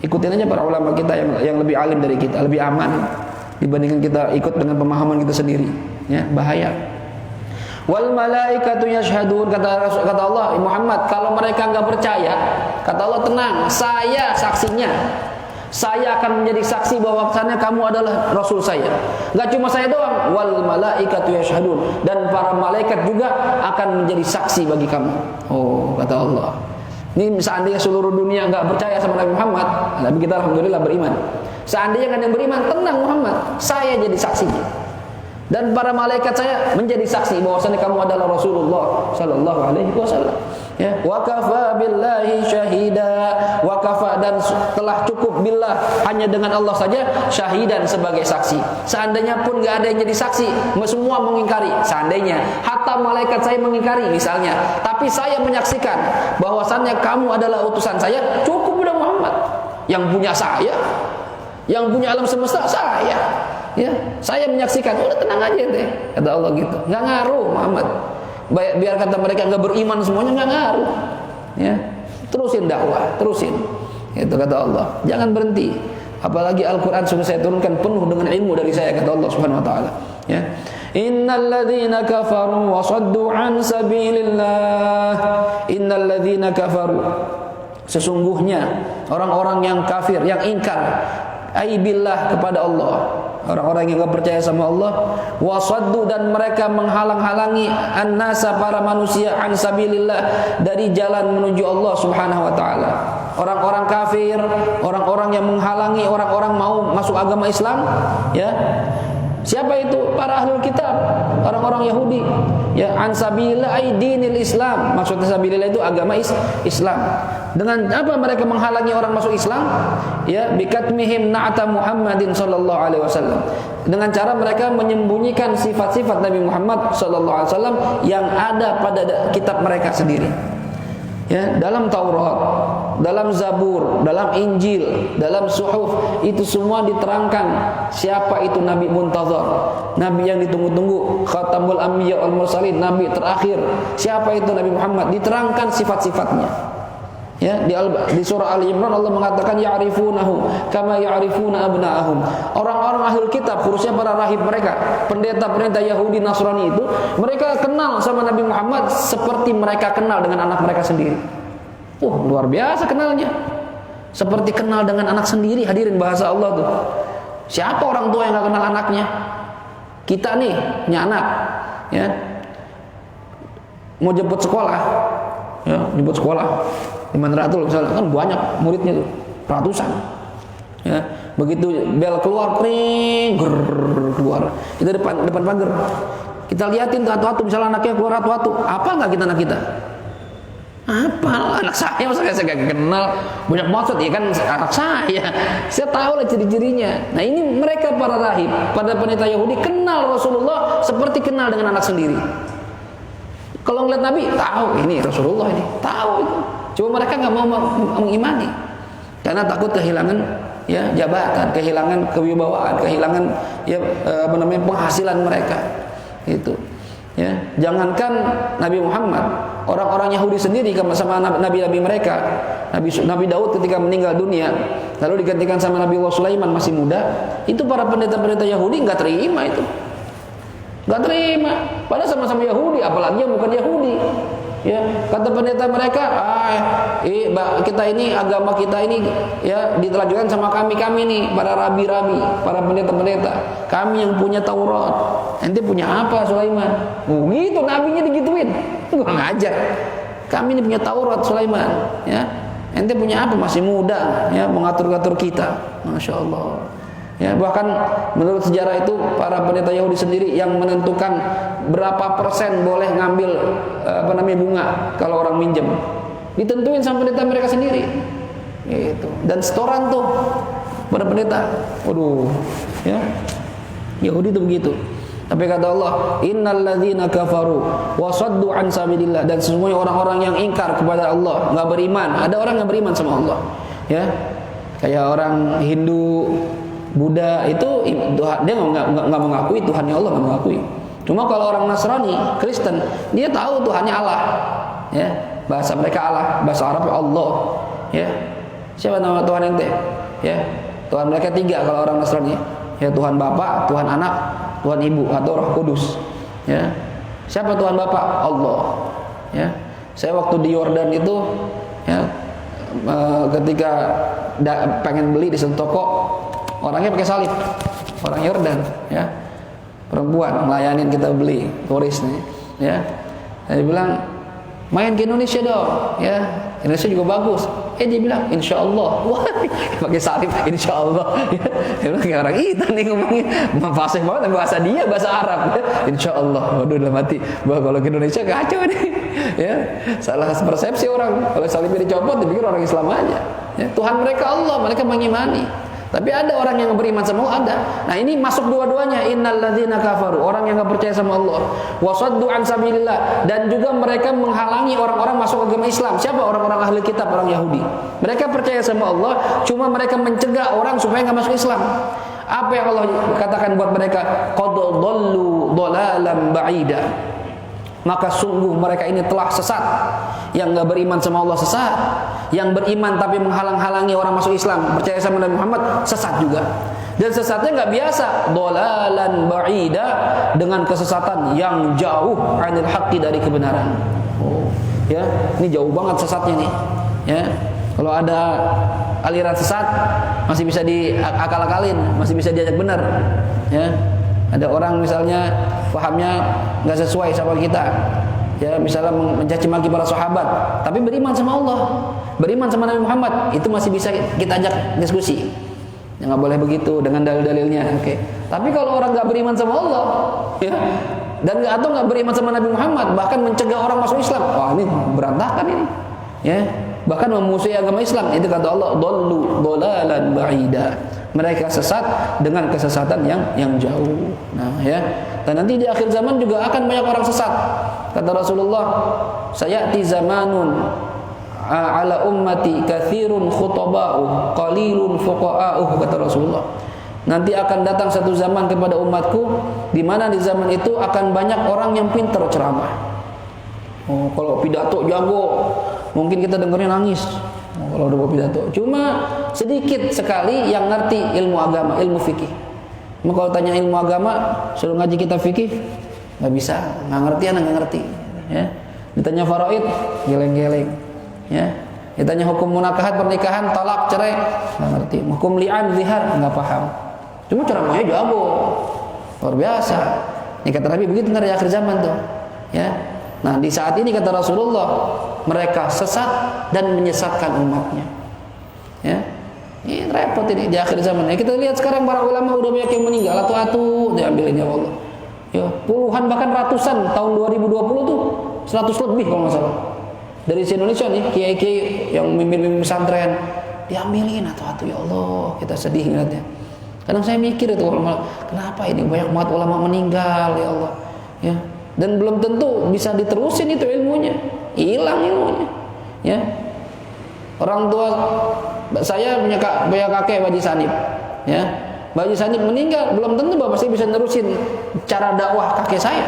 Ikutin aja para ulama kita yang lebih alim dari kita, lebih aman dibandingkan kita ikut dengan pemahaman kita sendiri. Ya, bahaya. Wal malaikatu yashhadun, kata Allah, Muhammad, kalau mereka enggak percaya, kata Allah, tenang, saya saksinya. Saya akan menjadi saksi bahwasannya kamu adalah rasul saya. Enggak cuma saya doang, wal malaikatu yashhadun, dan para malaikat juga akan menjadi saksi bagi kamu. Oh, kata Allah. Ini seandainya seluruh dunia enggak percaya sama Nabi Muhammad, tapi kita alhamdulillah beriman. Seandainya kan yang beriman, tenang Muhammad, saya jadi saksinya. Dan para malaikat saya menjadi saksi bahwasanya kamu adalah Rasulullah sallallahu alaihi wasallam. Ya, wa kafa billahi syahida, wa kafa, dan telah cukup billah, hanya dengan Allah saja, syahidan, sebagai saksi. Seandainya pun enggak ada yang jadi saksi, semua mengingkari, seandainya hatta malaikat saya mengingkari misalnya, tapi saya menyaksikan bahwasannya kamu adalah utusan saya, cukup udah Muhammad. Yang punya saya, yang punya alam semesta saya. Ya, saya menyaksikan, udah tenang aja deh, kata Allah gitu. Nggak ngaruh Muhammad. Biar kata mereka nggak beriman semuanya, nggak ngaruh. Ya, terusin dakwah, terusin. Itu kata Allah. Jangan berhenti. Apalagi Al-Quran sudah saya turunkan penuh dengan ilmu dari saya, kata Allah Subhanahu Wa Taala. Ya. Innal ladzina kafaru wa saddu an sabilillah. Innal ladzina kafaru. Sesungguhnya orang-orang yang kafir, yang ingkar aibillah, kepada Allah, orang-orang yang enggak percaya sama Allah, wasaddu, dan mereka menghalang-halangi annasa, para manusia, an sabilillah, dari jalan menuju Allah Subhanahu wa taala. Orang-orang kafir, orang-orang yang menghalangi orang-orang mau masuk agama Islam, ya. Siapa itu? Para ahlul kitab, orang-orang Yahudi. Ya, an sabilillah ay dinil Islam. Maksudnya sabilillah itu agama Islam. Dengan apa mereka menghalangi orang masuk Islam? Ya, bikatmihim na'ata Muhammadin sallallahu alaihi wasallam. dengan cara mereka menyembunyikan sifat-sifat Nabi Muhammad SAW yang ada pada kitab mereka sendiri. Ya, dalam Taurat, dalam Zabur, dalam Injil, dalam Suhuf, itu semua diterangkan siapa itu Nabi Muntazar, Nabi yang ditunggu-tunggu, Khatamul Anbiya wal Mursalin, Nabi terakhir. Siapa itu Nabi Muhammad? Diterangkan sifat-sifatnya. Ya, di surah Ali Imran Allah mengatakan ya'rifunahu kama ya'rifuna abna'ahum. Orang-orang ahlul kitab, khususnya para rahib mereka, pendeta-pendeta Yahudi Nasrani itu, mereka kenal sama Nabi Muhammad seperti mereka kenal dengan anak mereka sendiri. Luar biasa kenalnya. Seperti kenal dengan anak sendiri. Hadirin, bahasa Allah tuh. Siapa orang tua yang gak kenal anaknya? Kita nih punya anak, ya, mau jemput sekolah, ya, jemput sekolah di Mandratul misalnya, kan banyak muridnya tuh, ratusan. Ya, begitu bel keluar, kring, keluar. Kita depan pagar. Kita liatin tuh atu-atu, misalnya anaknya keluar atu-atu. Apa enggak kita anak kita? Apa anak saya? Masa saya gak kenal? Banyak maksud ya kan anak saya. Saya tahu lah ciri-cirinya. Nah, ini mereka para rahib, pada pendeta Yahudi kenal Rasulullah seperti kenal dengan anak sendiri. Kalau ngeliat Nabi, tahu ini Rasulullah ini, tahu itu. Cuma mereka nggak mau mengimani karena takut kehilangan, ya, jabatan, kehilangan kewibawaan, kehilangan, ya, penghasilan mereka. Itu, ya. Jangankan Nabi Muhammad, orang-orang Yahudi sendiri sama nabi-nabi mereka. Nabi Daud ketika meninggal dunia, lalu digantikan sama Nabi Allah Sulaiman masih muda, itu para pendeta-pendeta Yahudi nggak terima itu. Nggak terima, padahal sama-sama Yahudi, apalagi yang bukan Yahudi. Ya, kata pendeta mereka, kita ini, agama kita ini, ya, ditelanjutkan sama kami nih, para rabi-rabi, para pendeta-pendeta. Kami yang punya Taurat. Ente punya apa, Sulaiman? Gitu, nabinya digituin. Kurang ajar. Kami ini punya Taurat, Sulaiman. Ya, ente punya apa? Masih muda, ya, mengatur-ngatur kita. Masya Allah. Ya, bahkan menurut sejarah itu para pendeta Yahudi sendiri yang menentukan berapa persen boleh ngambil bunga kalau orang minjem. Ditentuin sama pendeta mereka sendiri. Gitu. Dan setoran tuh pada pendeta. Waduh, ya. Yahudi itu begitu. Tapi kata Allah, innalladzina kafaru wa saddu an sabilillah, dan semuanya orang-orang yang ingkar kepada Allah, enggak beriman. Ada orang yang beriman sama Allah. Ya. Kayak orang Hindu, Buddha itu dia nggak mengakui Tuhannya Allah, nggak mengakui. Cuma kalau orang Nasrani, Kristen, dia tahu Tuhannya Allah. Ya, bahasa mereka Allah, bahasa Arab Allah. Ya, siapa nama Tuhan ente? Ya, Tuhan mereka 3 kalau orang Nasrani. Ya, Tuhan Bapa, Tuhan Anak, Tuhan Ibu atau Roh Kudus. Ya, siapa Tuhan Bapa? Allah. Ya, saya waktu di Yordan itu, ya, ketika pengen beli di satu toko, orangnya pakai salib, orang Yordan, ya, perempuan melayanin kita beli, turis nih, ya. Dia bilang, main ke Indonesia dong, ya, Indonesia juga bagus. Dia bilang, insya Allah, wah, pakai salib, insya Allah. Ya. Dia bilang kayak orang itu nih ngomongin, fasih banget bahasa dia, bahasa Arab, ya. Insya Allah, waduh dalam hati, bahwa kalau ke Indonesia kacau nih, ya, salah persepsi orang, kalau salibnya dicopot, dipikir orang Islam aja. Ya. Tuhan mereka Allah, mereka mengimani. Tapi ada orang yang beriman sama Allah, ada. Nah, ini masuk dua-duanya, innalladzina kafaru, orang yang enggak percaya sama Allah, wasaddu an sabilillah, dan juga mereka menghalangi orang-orang masuk agama Islam. Siapa? Orang-orang ahli kitab, orang Yahudi. Mereka percaya sama Allah, cuma mereka mencegah orang supaya enggak masuk Islam. Apa yang Allah katakan buat mereka? Qad dhallu dhalalan ba'ida. Maka sungguh mereka ini telah sesat. Yang enggak beriman sama Allah sesat, yang beriman tapi menghalang-halangi orang masuk Islam, percaya sama Nabi Muhammad, sesat juga. Dan sesatnya enggak biasa, dhalalan ba'ida, dengan kesesatan yang jauh anil haqqi, dari kebenaran. Oh, ya, ini jauh banget sesatnya nih. Ya. Kalau ada aliran sesat masih bisa diakal-akalin, masih bisa diajak benar. Ya. Ada orang misalnya pahamnya nggak sesuai sama kita, ya, misalnya mencaci maki para sahabat, tapi beriman sama Allah, beriman sama Nabi Muhammad, itu masih bisa kita ajak diskusi. Ya, nggak boleh begitu dengan dalil-dalilnya. Oke. Tapi kalau orang nggak beriman sama Allah, ya, dan nggak beriman sama Nabi Muhammad, bahkan mencegah orang masuk Islam, wah, ini berantakan ini. ya, bahkan memusuhi agama Islam. Itu kata Allah, dhallu dhalalan ba'ida. Mereka sesat dengan kesesatan yang jauh. Nah, ya. Dan nanti di akhir zaman juga akan banyak orang sesat. Kata Rasulullah, sayati zamanun ala ummati katsirun khutaba'u qalilun fuqa'u, kata Rasulullah. Nanti akan datang satu zaman kepada umatku di mana di zaman itu akan banyak orang yang pintar ceramah. Oh, kalau pidato jago, mungkin kita dengarnya nangis. Oh, kalau udah pidato. Cuma sedikit sekali yang ngerti ilmu agama, ilmu fikih. Maka kalau tanya ilmu agama, suruh ngaji kitab fikih, nggak bisa, nggak ngerti, anak nggak ngerti. Ya. Ditanya faraid, geleng-geleng. Ya. Ditanya hukum munakahat, pernikahan, talak, cerai, nggak ngerti. Hukum li'an, zihar, nggak paham. Cuma ceramahnya jago, luar biasa. Ini kata Nabi begitu nanti akhir zaman tuh. Ya. Nah di saat ini kata Rasulullah, mereka sesat dan menyesatkan umatnya. Ya. Ini repot ini di akhir zaman. Ya, kita lihat sekarang para ulama udah banyak yang meninggal atau diambilin ya Allah. Ya, puluhan bahkan ratusan tahun 2020 tuh 100 lebih kalau nggak salah. Dari Indonesia nih kiai-kiai yang mimpin pesantren diambilin atau ya Allah, kita sedih ngeliatnya. Kadang saya mikir itu, kenapa ini banyak banget ulama meninggal ya Allah, ya. Dan belum tentu bisa diterusin itu ilmunya, hilang ilmunya, ya. Orang tua saya punya kakek Baji Sanib, ya. Baji Sanib meninggal, belum tentu bapak saya bisa nerusin cara dakwah kakek saya.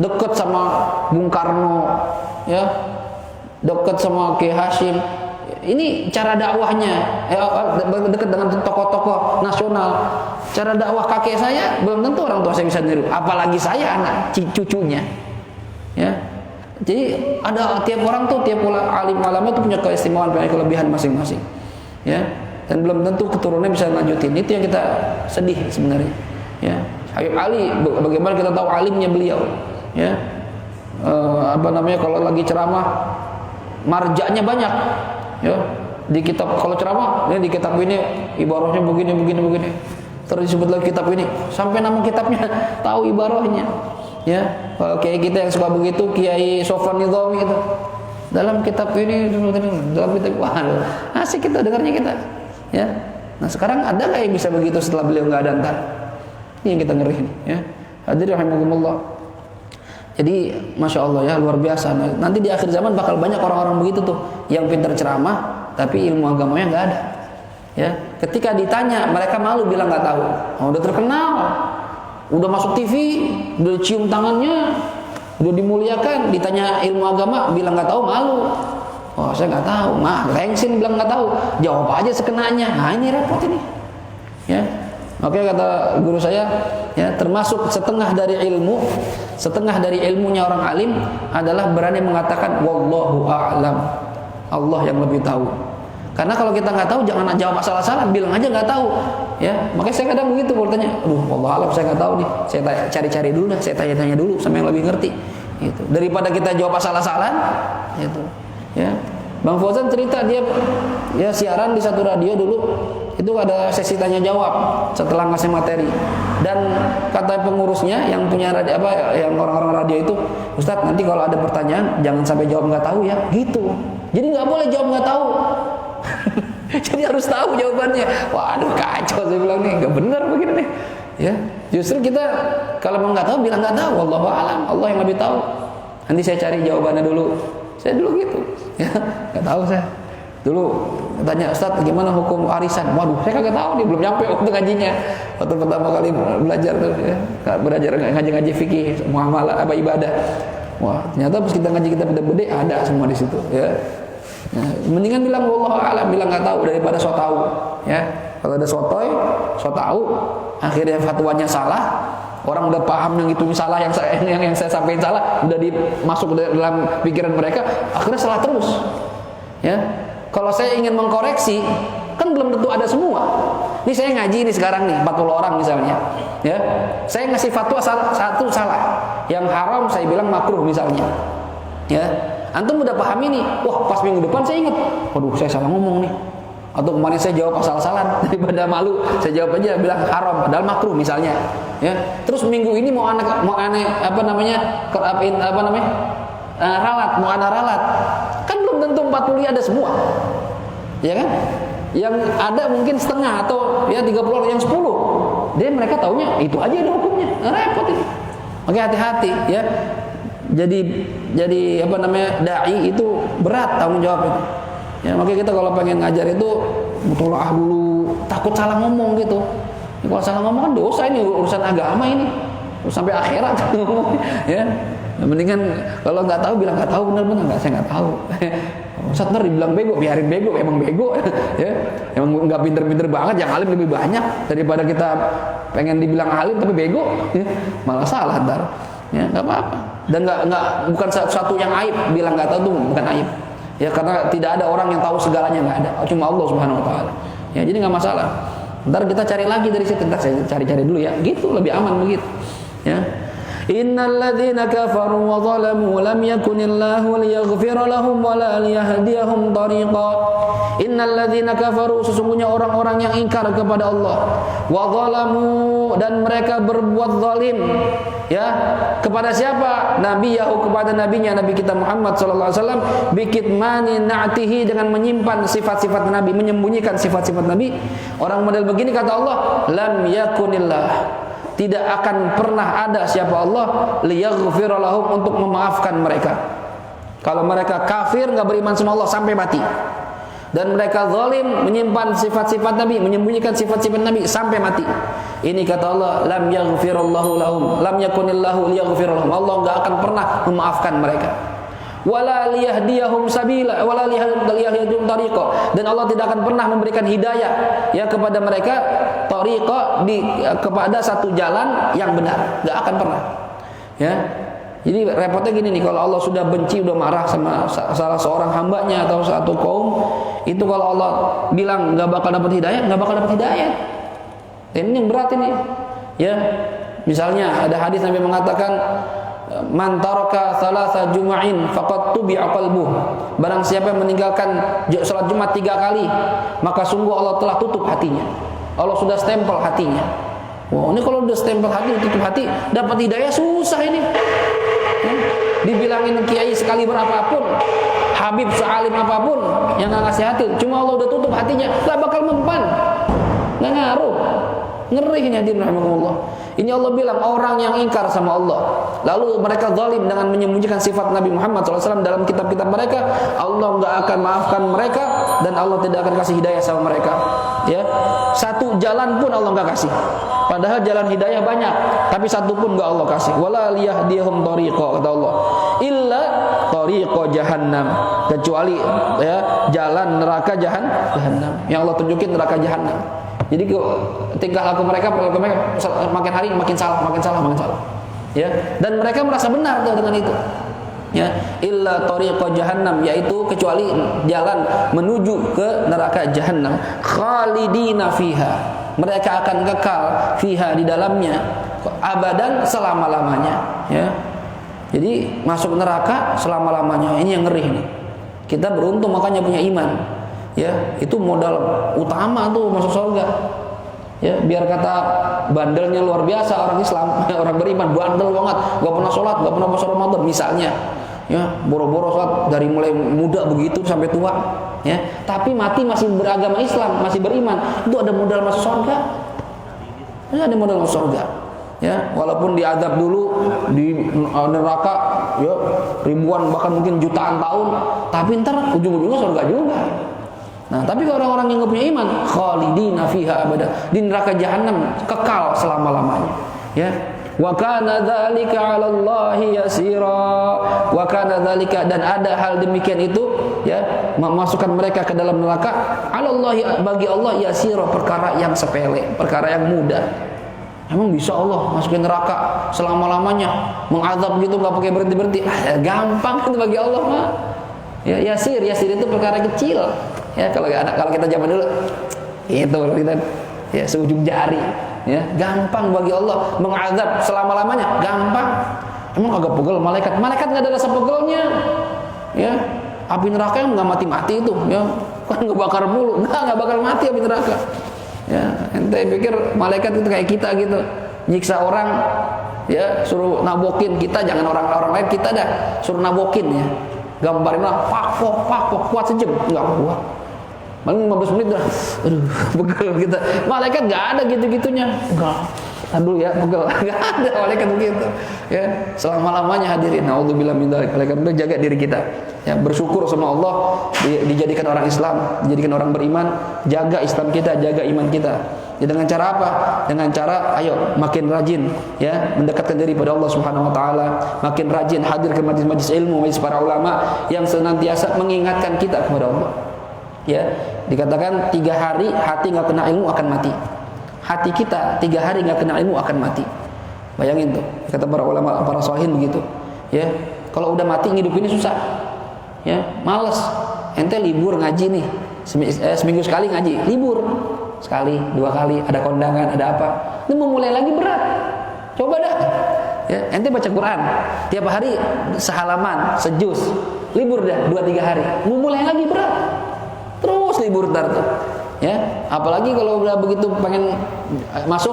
Dekat sama Bung Karno, ya, dekat sama Kiai Hashim. Ini cara dakwahnya, dekat dengan tokoh-tokoh nasional. Cara dakwah kakek saya belum tentu orang tua saya bisa niru, apalagi saya anak cucunya. Ya, jadi ada tiap orang tuh, tiap alim ulama itu punya keistimewaan, punya kelebihan masing-masing. Ya, dan belum tentu keturunannya bisa lanjutin. Itu yang kita sedih sebenarnya. Ya, Habib Ali, bagaimana kita tahu alimnya beliau? Ya, kalau lagi ceramah marjanya banyak. Ya, di kitab kalau ceramah, ya, di kitab ini ibarahnya begini. Terus disebut lagi kitab ini, sampai nama kitabnya tahu ibarahnya. Ya, kalau kiai kita yang suka begitu, Kiai Sofwan Nidhami itu. Dalam kitab ini, dalam kitab, waduh, asik kita dengarnya kita. Ya. Nah, sekarang ada nggak yang bisa begitu setelah beliau nggak ada ntar? Ini yang kita ngeri ini, ya. Hadirin rahimakumullah. Jadi Masya Allah ya, luar biasa. Nanti di akhir zaman bakal banyak orang-orang begitu tuh, yang pintar ceramah tapi ilmu agamanya nggak ada. Ya, ketika ditanya mereka malu bilang nggak tahu. Oh, udah terkenal, udah masuk TV, udah cium tangannya, udah dimuliakan. Ditanya ilmu agama bilang nggak tahu, malu. Oh, saya nggak tahu, rengsin bilang nggak tahu. Jawab aja sekenanya. Nah ini repot ini. Ya. Oke, kata guru saya, ya, termasuk setengah dari ilmunya orang alim adalah berani mengatakan wallahu a'lam, Allah yang lebih tahu. Karena kalau kita nggak tahu jangan jawab asal-asalan, bilang aja nggak tahu, ya. Makanya saya kadang begitu kalau tanya, wallahu a'lam saya nggak tahu nih, saya cari-cari dulu dah, saya tanya-tanya dulu sama yang lebih ngerti, gitu. Daripada kita jawab asal-asalan, gitu, ya. Bang Fauzan cerita dia, ya, siaran di satu radio dulu. Itu ada sesi tanya jawab setelah ngasih materi, dan kata pengurusnya yang punya radio, yang orang-orang radio itu, Ustadz nanti kalau ada pertanyaan jangan sampai jawab nggak tahu ya, gitu. Jadi nggak boleh jawab nggak tahu. Jadi harus tahu jawabannya. Waduh, kacau, saya bilang nih, nggak benar begini nih. Ya, justru kita kalau mau nggak tahu bilang nggak tahu, wallahu a'lam, Allah yang lebih tahu. Nanti saya cari jawabannya dulu. Saya dulu gitu, ya, nggak tahu saya. Dulu tanya Ustadz gimana hukum arisan, waduh saya kagak tahu nih, belum nyampe waktu ngajinya, waktu pertama kali belajar ngaji fikih muamalah ibadah. Wah ternyata pas kita ngaji kitab beda ada semua di situ, ya. Nah, mendingan bilang wallahu a'lam, bilang nggak tahu daripada so tahu, ya. Kalau ada so tahu akhirnya fatwanya salah, orang udah paham yang itu salah, yang saya sampaikan salah, udah dimasuk dalam pikiran mereka, akhirnya salah terus, ya. Kalau saya ingin mengkoreksi, kan belum tentu ada semua. Ini saya ngaji nih sekarang nih, 40 orang misalnya, ya. Saya ngasih fatwa satu salah, yang haram saya bilang makruh misalnya, ya. Antum udah paham ini, wah pas minggu depan saya ingat, waduh saya salah ngomong nih. Atau kemarin saya jawab asal-asalan, daripada malu, saya jawab aja bilang haram, padahal makruh misalnya, ya. Terus minggu ini mau aneh ralat, mau ana ralat, kan belum tentu 40 ada semua. Ya kan? Yang ada mungkin setengah atau ya 30 orang, yang 10. Mereka taunya itu aja ada hukumnya. Repot ini. Oke, hati-hati ya. Jadi apa namanya? Dai itu berat tanggung jawab itu. Ya, makanya kita kalau pengen ngajar itu mutolaah dulu, takut salah ngomong gitu. Ya, kalau salah ngomong kan dosa, ini urusan agama ini. Sampai akhirat ya. Mendingan kalau nggak tahu bilang nggak tahu, benar-benar nggak, saya nggak tahu. Ustaz ntar dibilang bego, biarin bego, emang bego ya. Emang nggak pinter-pinter banget, yang alim lebih banyak daripada kita pengen dibilang alim tapi bego ya. Malah salah ntar. Ya nggak apa-apa. Dan nggak bukan satu yang aib, bilang nggak tahu tuh bukan aib. Ya karena tidak ada orang yang tahu segalanya, nggak ada. Cuma Allah Subhanahu Wa Taala. Ya jadi nggak masalah. Ntar kita cari lagi dari situ, ntar saya cari-cari dulu ya. Gitu lebih aman begitu. Ya. Innal ladzina kafaru wa zalamu lam yakunillahu liyaghfira lahum wa la liyahdiyahum tariqa. Innal ladzina kafaru, sesungguhnya orang-orang yang ingkar kepada Allah, wa zalamu, dan mereka berbuat zalim ya kepada siapa? Nabiyahu, kepada nabinya, nabi kita Muhammad sallallahu alaihi wasallam, bikitmani na'tihi, dengan menyimpan sifat-sifat nabi, menyembunyikan sifat-sifat nabi. Orang model begini kata Allah, lam yakunillah, tidak akan pernah ada siapa Allah liyaghfira lahum, untuk memaafkan mereka. Kalau mereka kafir, nggak beriman sama Allah sampai mati, dan mereka zalim, menyimpan sifat-sifat Nabi, menyembunyikan sifat-sifat Nabi sampai mati. Ini kata Allah, lam yaghfirallahu lahum, lam yakunillahu liyaghfira lahum. Allah nggak akan pernah memaafkan mereka. Wala liyahdiyahum sabila, wala liyahdiyahum tariqa, dan Allah tidak akan pernah memberikan hidayah ya kepada mereka, tariqa, kepada satu jalan yang benar, enggak akan pernah. Ya. Jadi repotnya gini nih, kalau Allah sudah benci, udah marah sama salah seorang hambanya atau satu kaum, itu kalau Allah bilang enggak bakal dapat hidayah, enggak bakal dapat hidayah. Dan ini yang berat ini. Ya. Misalnya ada hadis Nabi mengatakan, man taraka thalatha juma'in faqad tubi'a qalbuh. Barang siapa yang meninggalkan salat Jumat 3 kali, maka sungguh Allah telah tutup hatinya. Allah sudah stempel hatinya. Wah, ini kalau sudah stempel hati, tutup hati, dapat hidayah susah ini. Dibilangin kiai sekali berapapun, habib sealim apapun yang nggak ngasih hati, cuma Allah udah tutup hatinya, nggak bakal mempan, nggak ngaruh. Ngeri ini hadirin rahimakumullah. Ini Allah bilang orang yang ingkar sama Allah, lalu mereka zalim dengan menyembunyikan sifat Nabi Muhammad SAW dalam kitab-kitab mereka, Allah nggak akan maafkan mereka, dan Allah tidak akan kasih hidayah sama mereka. Ya, satu jalan pun Allah nggak kasih. Padahal jalan hidayah banyak, tapi satu pun nggak Allah kasih. Wala liyahdiyahum tariqa, kata Allah, illa tariqa jahannam, kecuali ya jalan neraka jahannam. Yang Allah tunjukin neraka jahannam. Jadi tingkah laku mereka makin hari makin salah. Ya, dan mereka merasa benar tuh dengan itu. Ya, illa tariqa jahannam, yaitu kecuali jalan menuju ke neraka jahannam. Khalidina fiha, mereka akan kekal fiha, di dalamnya, abadan, selama-lamanya. Ya. Jadi masuk neraka selama-lamanya. Ini yang ngeri nih. Kita beruntung makanya punya iman. Ya, itu modal utama tuh masuk surga. Ya, biar kata bandelnya luar biasa orang Islam, orang beriman bandel banget, gak pernah sholat, gak pernah puasa Ramadan misalnya. Ya, boro-boro sholat dari mulai muda begitu sampai tua. Ya, tapi mati masih beragama Islam, masih beriman, itu ada modal masuk surga. Ya, ada modal masuk surga. Ya, walaupun diazab dulu di neraka ya ribuan bahkan mungkin jutaan tahun, tapi ntar ujung-ujungnya surga juga. Nah, tapi orang-orang yang nggak punya iman, khalidina fiha abada, di neraka jahanam kekal selama-lamanya. Ya, wa kana dzalika 'ala Allahi yasira, wa kana dzalika, dan ada hal demikian itu ya, memasukkan mereka ke dalam neraka, 'ala Allahi, bagi Allah, yasira, perkara yang sepele, perkara yang mudah. Emang bisa Allah masukin neraka selama-lamanya, mengazab gitu nggak pakai berhenti-berhenti? Gampang itu bagi Allah mah. Ya, yasir itu perkara kecil. Ya, kalau kita zaman dulu itu kita ya seujung jari. Ya, gampang bagi Allah mengazab selama-lamanya, gampang. Emang agak pegel malaikat nggak ada rasa pegelnya. Ya, api neraka yang nggak mati-mati itu, ya kan ngebakar mulu, nggak bakal mati api neraka. Ya, ente pikir malaikat itu kayak kita gitu, nyiksa orang, ya suruh nabokin kita, jangan orang lain, kita dah suruh nabokin ya. gambarin lah, pak, kuat sejam, enggak kuat. Paling 15 menit dah, aduh, pegel kita. Malaikat nggak ada gitu-gitunya, enggak. Aduh ya, pegel, nggak ada malaikat begitu. Ya, selama-lamanya hadirin. Naudzubillah min dzalik. Oleh karena itu jaga diri kita. Ya, bersyukur sama Allah dijadikan orang Islam, dijadikan orang beriman. Jaga Islam kita, jaga iman kita. Ya, dengan cara apa? Dengan cara ayo makin rajin ya mendekatkan diri pada Allah Subhanahu wa taala, makin rajin hadir ke majlis-majlis ilmu, majlis para ulama yang senantiasa mengingatkan kita kepada Allah. Ya, dikatakan 3 hari hati nggak kena ilmu akan mati. Hati kita 3 hari nggak kena ilmu akan mati. Bayangin tuh, kata para ulama, para salihin begitu. Ya, kalau udah mati hidup ini susah. Ya, males. Ente libur ngaji nih, seminggu sekali ngaji, libur sekali, 2 kali, ada kondangan, ada apa. Ini mau mulai lagi berat. Coba dah. Ya, ente baca Quran tiap hari sehalaman, sejuz, libur dah 2-3 hari. Mau mulai lagi berat. Terus libur ntar tuh. Ya, apalagi kalau udah begitu pengen masuk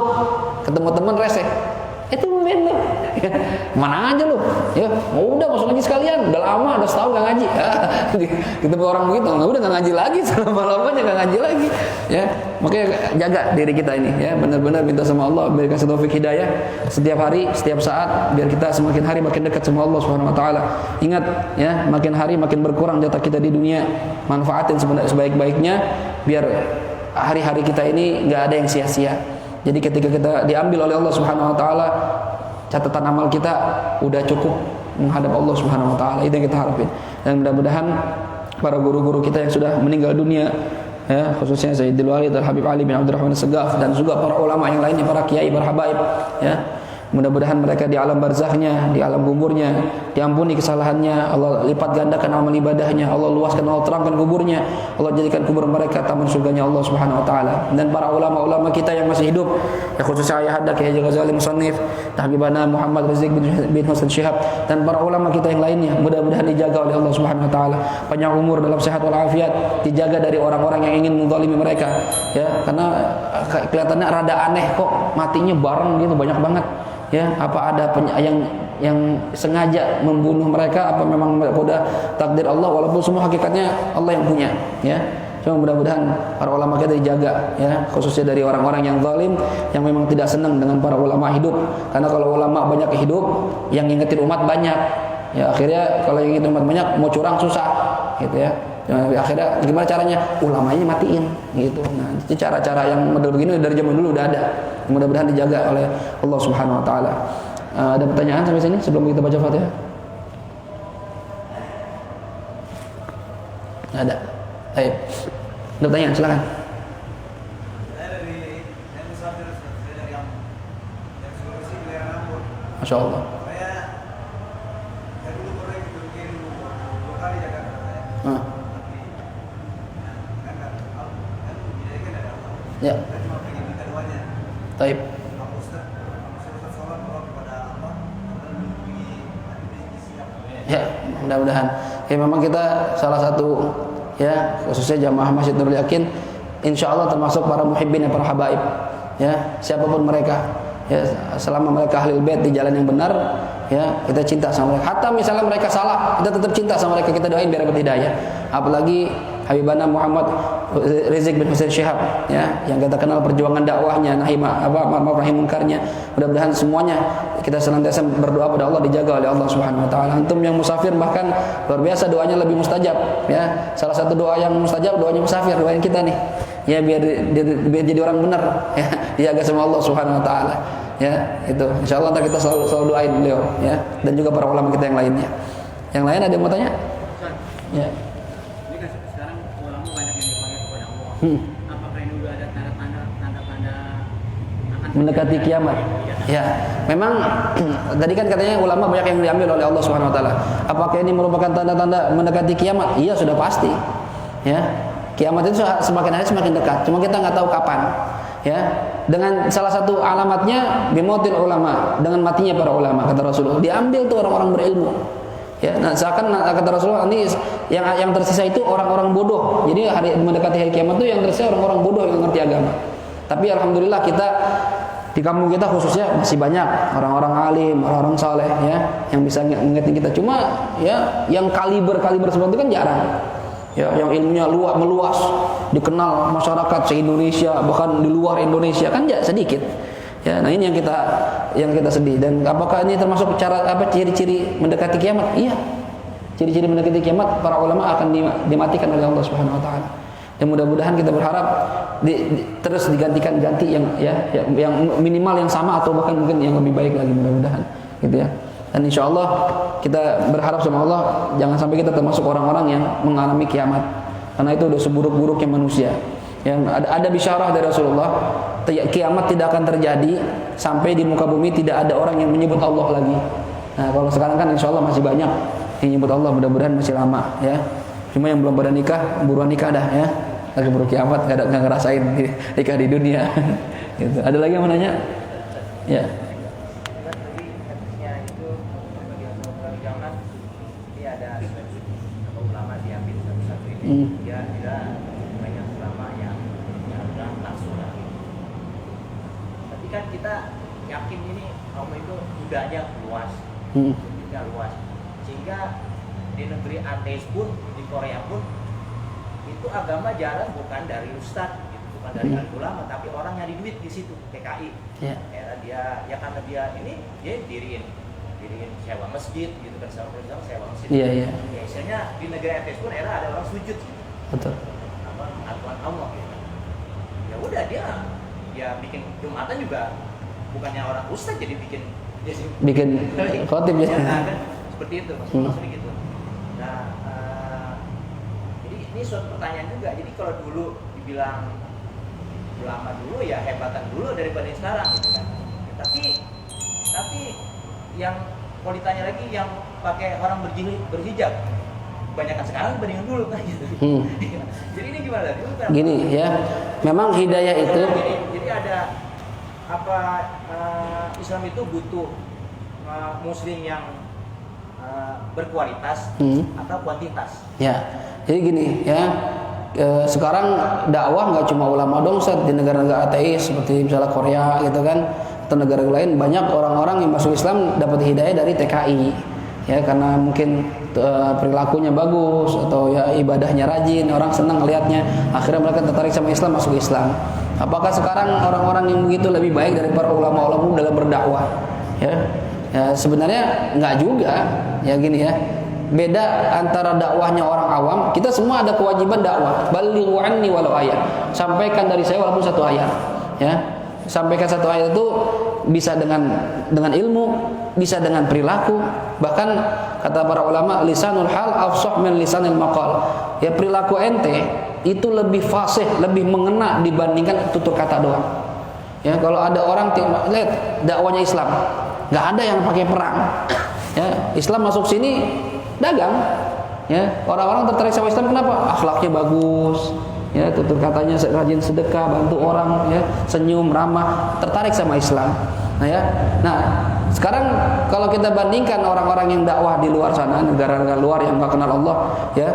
ketemu teman reseh. Itu main lu. Mana aja lu? Ya, udah masuk lagi sekalian. Udah lama, udah setahun gak ngaji. Ketemu orang begitu, udah gak ngaji lagi, selama-lamanya gak ngaji lagi. Ya, makanya jaga diri kita ini ya, benar-benar minta sama Allah berikan taufik hidayah setiap hari, setiap saat biar kita semakin hari makin dekat sama Allah Subhanahu wa taala. Ingat ya, makin hari makin berkurang jatah kita di dunia. Manfaatin sebaik-baiknya biar hari-hari kita ini enggak ada yang sia-sia. Jadi ketika kita diambil oleh Allah Subhanahu wa taala, catatan amal kita udah cukup menghadap Allah Subhanahu wa taala. Itu yang kita harapin. Dan mudah-mudahan para guru-guru kita yang sudah meninggal dunia ya, khususnya Sayyidul Walid Al-Habib Ali bin Abdurrahman As-Segaf dan juga para ulama yang lainnya, para kiai, para habaib ya. Mudah-mudahan mereka di alam barzahnya, di alam kuburnya diampuni kesalahannya, Allah lipat gandakan amal ibadahnya, Allah luaskan, Allah terangkan kuburnya, Allah jadikan kubur mereka taman surganya Allah Subhanahu wa taala. Dan para ulama-ulama kita yang masih hidup, ya khususnya Ayahanda Kiai Haji Ghazali Musannif, Habibana Muhammad Rizik bin Hasan Syihab dan para ulama kita yang lainnya, mudah-mudahan dijaga oleh Allah Subhanahu wa taala, panjang umur dalam sehat walafiat, dijaga dari orang-orang yang ingin menzalimi mereka ya, karena kelihatannya rada aneh kok matinya bareng gitu, banyak banget. Ya, apa ada yang sengaja membunuh mereka, apa memang udah takdir Allah, walaupun semua hakikatnya Allah yang punya ya. Cuma mudah-mudahan para ulama kita dijaga ya, khususnya dari orang-orang yang zalim yang memang tidak senang dengan para ulama hidup. Karena kalau ulama banyak hidup, yang ngingetin umat banyak. Ya akhirnya kalau yang ngingetin umat banyak mau curang susah gitu ya. Akhirnya gimana caranya? Ulamanya matiin gitu. Nah, itu cara-cara yang model begini dari zaman dulu udah ada. Mudah-mudahan dijaga oleh Allah Subhanahu wa taala. Ada pertanyaan sampai sini sebelum kita baca Fatihah? Ada. Baik. Ada pertanyaan, silakan. Masya Allah. Ya. Taib. Ya, mudah-mudahan. Ya memang kita salah satu ya, khususnya jamaah Masjid Nurul Yakin, insya Allah termasuk para muhibbin dan para habaib. Ya, siapapun mereka. Ya, selama mereka ahlul bait di jalan yang benar, ya kita cinta sama mereka. Hatta misalnya mereka salah, kita tetap cinta sama mereka, kita doain biar dapat hidayah. Apalagi Habibana Muhammad Rizik bin Hasan Syihab ya, yang kita kenal perjuangan dakwahnya, nahi munkarnya. Mudah-mudahan semuanya kita senantiasa berdoa pada Allah, dijaga oleh Allah Subhanahu wa taala. Antum yang musafir bahkan luar biasa doanya lebih mustajab ya. Salah satu doa yang mustajab doanya musafir, doain kita nih. Ya biar jadi orang benar ya, dijaga sama Allah Subhanahu wa taala. Ya, itu insyaallah kita selalu doain beliau ya, dan juga para ulama kita yang lainnya. Yang lain ada yang mau tanya? Ya. Apakah ini udah ada tanda-tanda akan mendekati kiamat? Ya, memang tadi kan katanya ulama banyak yang diambil oleh Allah Subhanahu wa taala. Apakah ini merupakan tanda-tanda mendekati kiamat? Iya, sudah pasti. Ya. Kiamat itu semakin hari semakin dekat. Cuma kita nggak tahu kapan. Ya. Dengan salah satu alamatnya bimautil ulama, dengan matinya para ulama kata Rasulullah. Diambil tuh orang-orang berilmu. Ya, nah seakan kata Rasulullah nanti yang tersisa itu orang-orang bodoh. Jadi hari mendekati hari kiamat itu yang tersisa orang-orang bodoh yang ngerti agama. Tapi alhamdulillah kita di kampung kita khususnya masih banyak orang-orang alim, orang-orang saleh ya yang bisa mengingatkan kita. Cuma ya yang kaliber seperti itu kan jarang. Ya, yang ilmunya meluas, dikenal masyarakat se-Indonesia, bahkan di luar Indonesia kan sedikit. Ya, nah ini yang kita sedih. Dan apakah ini termasuk ciri-ciri mendekati kiamat? Iya. Ciri-ciri mendekati kiamat para ulama akan dimatikan oleh Allah Subhanahu wa taala. Dan mudah-mudahan kita berharap terus diganti yang minimal yang sama atau bahkan mungkin yang lebih baik lagi, mudah-mudahan gitu ya. Dan insya Allah kita berharap sama Allah jangan sampai kita termasuk orang-orang yang mengalami kiamat, karena itu udah seburuk-buruknya manusia. Yang ada bisyarah dari Rasulullah, kiamat tidak akan terjadi sampai di muka bumi tidak ada orang yang menyebut Allah lagi. Nah kalau sekarang kan insya Allah masih banyak yang menyebut Allah, mudah-mudahan masih lama ya. Cuma yang belum pada nikah, buruan nikah dah ya. Lagi buru kiamat nggak ngerasain nikah di dunia. Gitu. Ada lagi yang mau nanya? Ya. Dia tidak banyak ulama yang langsung lagi. Tapi kan kita yakin ini kaum itu budayanya luas, luas, sehingga di negeri ateis pun, di Korea pun itu agama jalan bukan dari ustadz, gitu. Bukan dari ulama, tapi orang nyari duit di situ, TKI. Dia ya karena dia diriin sewa masjid gitu kan, sewa masjid. Ya istilahnya di negara ateis pun ada orang sujud. Betul. Aturan Allah gitu. Ya udah dia bikin jumatan juga bukannya orang ustaz, jadi bikin khotib ya. Kan seperti itu maksudnya gitu. Nah, jadi ini suatu pertanyaan juga. Jadi kalau dulu dibilang ulama dulu ya hebatan dulu daripada sekarang gitu kan. Tapi yang kalau ditanya lagi yang pakai orang berhijab kebanyakan sekarang dibandingkan dulu kan gitu. Jadi ini gimana? Gini ya, memang hidayah itu. Jadi ada Islam itu butuh muslim yang berkualitas atau kuantitas. Ya, jadi gini ya. Sekarang dakwah nggak cuma ulama dong, di negara-negara ateis seperti misalnya Korea gitu kan, atau negara lain banyak orang-orang yang masuk Islam dapat hidayah dari TKI ya, karena mungkin perilakunya bagus atau ya ibadahnya rajin, orang senang ngelihatnya, akhirnya mereka tertarik sama Islam, masuk Islam. Apakah sekarang orang-orang yang begitu lebih baik dari para ulama-ulama dalam berdakwah? Ya sebenarnya nggak juga ya, gini ya. Beda antara dakwahnya orang awam, kita semua ada kewajiban dakwah. Balighu anni walau ayat. Sampaikan dari saya walaupun satu ayat. Ya. Sampaikan satu ayat itu bisa dengan ilmu, bisa dengan perilaku. Bahkan kata para ulama, lisanul hal afsah min lisanil maqal. Ya, perilaku ente itu lebih fasih, lebih mengena dibandingkan tutur kata doang. Ya, kalau ada orang lihat dakwanya Islam, nggak ada yang pakai perang. Ya, Islam masuk sini dagang, ya, orang-orang tertarik sama Islam kenapa? Akhlaknya bagus, ya, tutur katanya rajin sedekah, bantu orang, ya, senyum, ramah, tertarik sama Islam. Nah, sekarang kalau kita bandingkan orang-orang yang dakwah di luar sana, negara-negara luar yang nggak kenal Allah, ya,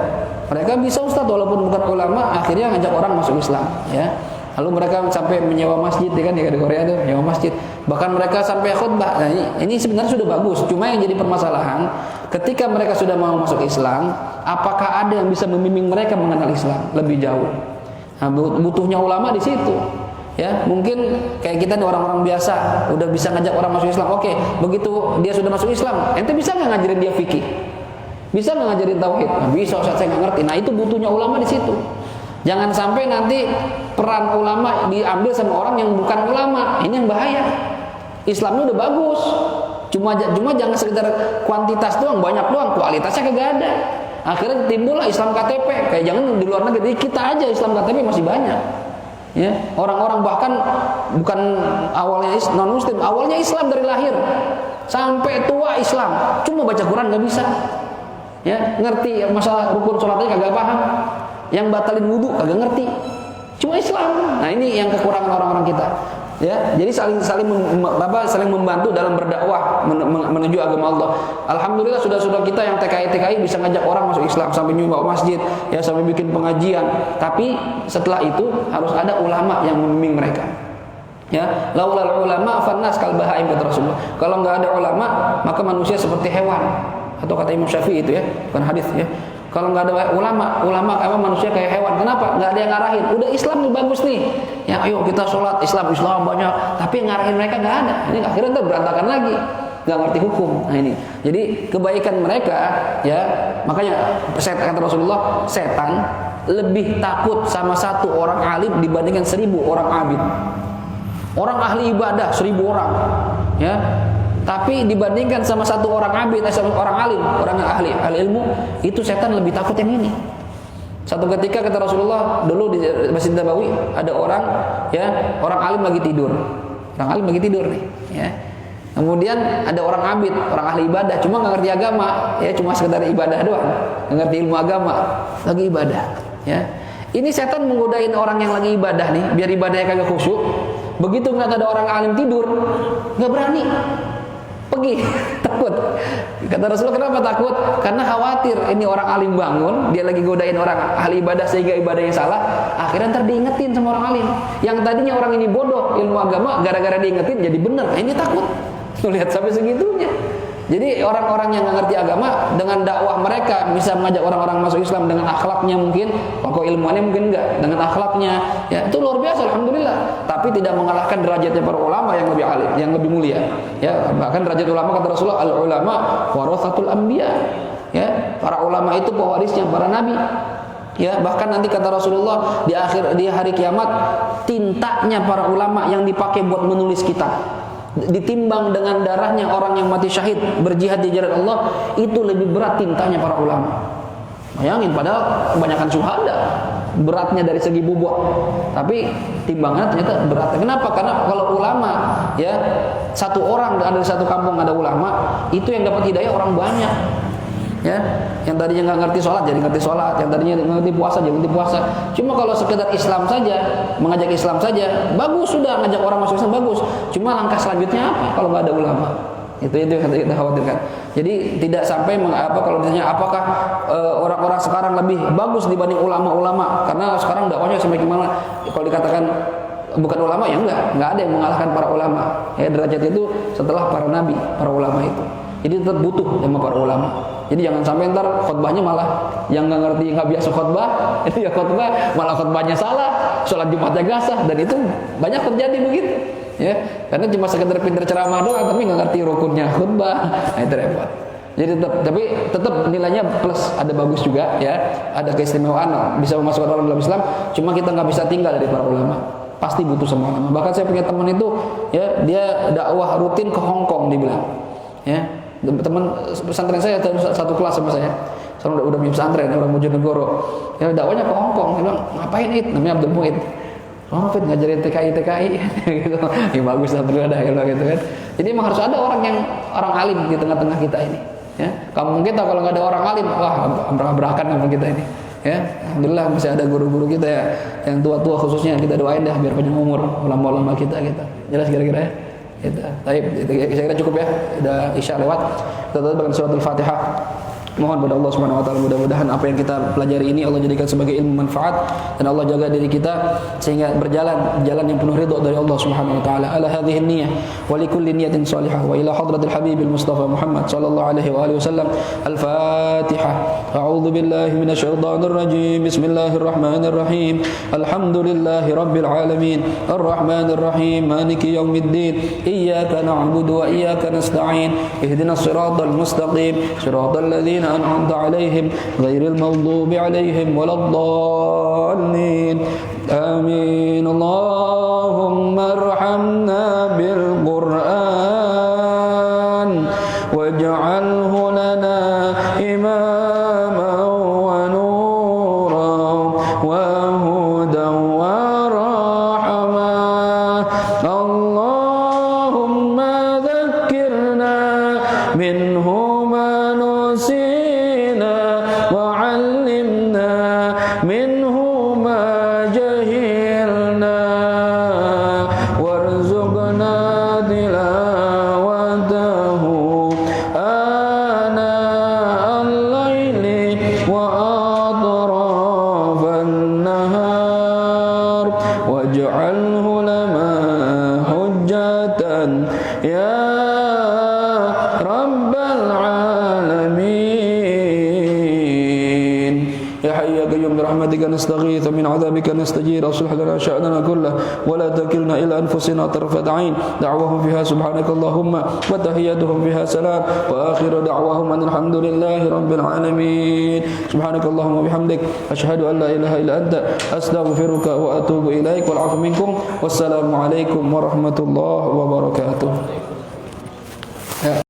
mereka bisa ustaz walaupun bukan ulama, akhirnya ngajak orang masuk Islam, ya. Lalu mereka sampai menyewa masjid, ya kan, di Korea tuh menyewa masjid. Bahkan mereka sampai khutbah. Nah, ini sebenarnya sudah bagus. Cuma yang jadi permasalahan, ketika mereka sudah mau masuk Islam, apakah ada yang bisa membimbing mereka mengenal Islam lebih jauh? Nah, butuhnya ulama di situ. Ya, mungkin kayak kita nih orang-orang biasa, udah bisa ngajak orang masuk Islam. Oke, begitu dia sudah masuk Islam, ente bisa nggak ngajarin dia fikih? Bisa nggak ngajarin tauhid? Nah, bisa, Ustaz, saya nggak ngerti. Nah, itu butuhnya ulama di situ. Jangan sampai nanti peran ulama diambil sama orang yang bukan ulama. Ini yang bahaya. Islamnya udah bagus, cuma jangan sekedar kuantitas doang, banyak doang, kualitasnya kagak ada. Akhirnya timbullah Islam KTP. Kayak jangan di luar negeri, kita aja Islam KTP masih banyak. Ya, orang-orang bahkan bukan awalnya non Muslim, awalnya Islam dari lahir sampai tua Islam, cuma baca Quran nggak bisa. Ya, ngerti masalah rukun sholatnya kagak paham. Yang batalin wudu kagak ngerti, cuma Islam. Nah, ini yang kekurangan orang-orang kita. Ya, jadi saling membantu dalam berdakwah menuju agama Allah. Alhamdulillah sudah kita yang TKI bisa ngajak orang masuk Islam sampai nyumbang masjid, ya, sampai bikin pengajian. Tapi setelah itu harus ada ulama yang membimbing mereka. Ya, laulal ulama fannas kal bahaim kata Rasulullah. Kalau nggak ada ulama, maka manusia seperti hewan. Atau kata Imam Syafi'i itu ya, bukan hadis ya. Kalau nggak ada ulama apa manusia kayak hewan. Kenapa? Nggak ada yang ngarahin. Udah Islam nih bagus nih. Ya, ayo kita sholat Islam banyak. Tapi yang ngarahin mereka nggak ada. Ini akhirnya ntar berantakan lagi. Nggak ngerti hukum. Nah ini. Jadi kebaikan mereka ya, makanya kata Rasulullah, setan lebih takut sama satu orang alim dibandingkan 1000 orang abid. Orang ahli ibadah 1000 orang, ya. Tapi dibandingkan sama satu orang abid, sama orang alim, orang yang ahli ilmu, itu setan lebih takut yang ini. Satu ketika kata Rasulullah, dulu di Masjid Nabawi ada orang, ya, orang alim lagi tidur. Orang alim lagi tidur nih, ya. Kemudian ada orang abid, orang ahli ibadah, cuma nggak ngerti agama, ya, cuma sekedar ibadah doang, nggak ngerti ilmu agama, lagi ibadah, ya. Ini setan menggodain orang yang lagi ibadah nih, biar ibadahnya kagak khusyuk. Begitu ngeliat ada orang alim tidur, nggak berani, pergi, takut. Kata Rasulullah, kenapa takut? Karena khawatir ini orang alim bangun, dia lagi godain orang ahli ibadah sehingga ibadahnya salah. Akhirnya ntar diingetin sama orang alim. Yang tadinya orang ini bodoh ilmu agama, gara-gara diingetin jadi bener. Nah, ini takut. Tuh lihat sampai segitunya. Jadi orang-orang yang nggak ngerti agama dengan dakwah mereka bisa mengajak orang-orang masuk Islam dengan akhlaknya mungkin, pokok ilmuannya mungkin enggak, dengan akhlaknya, ya itu luar biasa, alhamdulillah. Tapi tidak mengalahkan derajatnya para ulama yang lebih alim, yang lebih mulia. Ya, bahkan derajat ulama kata Rasulullah, al ulama warathatul anbiya. Ya, para ulama itu pewarisnya para nabi. Ya, bahkan nanti kata Rasulullah di hari kiamat tintanya para ulama yang dipakai buat menulis kitab ditimbang dengan darahnya orang yang mati syahid berjihad di jalan Allah, itu lebih berat tintanya para ulama. Bayangin, padahal kebanyakan syuhada beratnya dari segi bobot, tapi timbangannya ternyata berat. Kenapa? Karena kalau ulama, ya, satu orang ada di satu kampung ada ulama, itu yang dapat hidayah orang banyak. Ya, yang tadinya nggak ngerti sholat jadi ngerti sholat, yang tadinya nggak ngerti puasa jadi ngerti puasa. Cuma kalau sekedar Islam saja, mengajak Islam saja, bagus, sudah ngajak orang masuk Islam bagus. Cuma langkah selanjutnya apa kalau nggak ada ulama? Itu yang kita khawatirkan. Jadi tidak sampai kalau misalnya apakah orang-orang sekarang lebih bagus dibanding ulama-ulama? Karena sekarang dakwahnya semakin mana? Kalau dikatakan bukan ulama ya nggak ada yang mengalahkan para ulama. Ya, derajat itu setelah para nabi, para ulama itu. Jadi tetap butuh sama para ulama. Jadi jangan sampai ntar khutbahnya malah yang nggak ngerti, nggak biasa khutbah, itu ya khutbah malah khutbahnya salah, sholat Jumatnya nggak sah, dan itu banyak terjadi begitu. Ya, karena cuma sekedar pintar ceramah doang, tapi nggak ngerti rukunnya khutbah, nah itu repot. Jadi tetap nilainya plus, ada bagus juga, ya, ada keistimewaan, bisa memasukkan orang dalam Islam. Cuma kita nggak bisa tinggal dari para ulama. Pasti butuh sama ulama. Bahkan saya punya teman itu, ya, dia dakwah rutin ke Hong Kong dibilang, ya. Teman pesantren saya satu kelas sama saya. Sekarang udah punya pesantren, orang Bojonegoro. Ya dakwanya ke Hong Kong. Dia bilang, "Ngapain it?" Namanya Abdul Muid. "Oh, Fit ngajarin TKI." gitu. Ya bagus lah beliau ada gitu kan. Jadi memang harus ada orang alim di tengah-tengah kita ini. Ya, kampung kita kalau nggak ada orang alim, wah, berak-berakan kampung kita ini. Ya, alhamdulillah masih ada guru-guru kita ya, yang tua-tua khususnya, kita doain dah biar panjang umur ulama-ulama kita gitu. Jelas kira-kira ya? Baik, saya kira cukup ya. Udah Isya lewat. Kita tutup dengan surat Al-Fatihah. Mohon pada Allah Subhanahu wa taala mudah-mudahan apa yang kita pelajari ini Allah jadikan sebagai ilmu manfaat, dan Allah jaga diri kita sehingga berjalan yang penuh ridha dari Allah Subhanahu wa taala. Ala hadhihi niyyah wa li kulli niyatin salihah wa ila hadratil habibil mustafa Muhammad sallallahu alaihi wa alihi wasallam. Al-Fatihah. A'udzu billahi minasy syaithanir rajim. Bismillahirrahmanir rahim. Alhamdulillahi rabbil alamin. Arrahmanir rahim. Maliki yaumiddin. Iyyaka na'budu wa iyyaka nasta'in. Ihdinas siratal mustaqim. Siratal ladzina أنعمت عليهم غير المغضوب عليهم ولا الضالين آمين اللهم ارحمنا بالقرآن واجعله لنا إماما ونورا وهدى ورحمة اللهم ذكرنا منه وعلمنا منه ما جهلنا وارزقنا تلاوته آناء الليل وأطراف النهار واجعله لنا برحمتك نستغيث ومن عذابك نستجير أصلح لنا شأننا كله ولا تكلنا إلى أنفسنا طرفة عين دعوهم فيها سبحانك اللهم وتحياتهم فيها سلام وآخر دعواهم أن الحمد لله رب العالمين سبحانك اللهم وبحمدك أشهد أن لا إله إلا أنت أستغفرك وأتوب إليك والعفو منكم والسلام عليكم ورحمة الله وبركاته.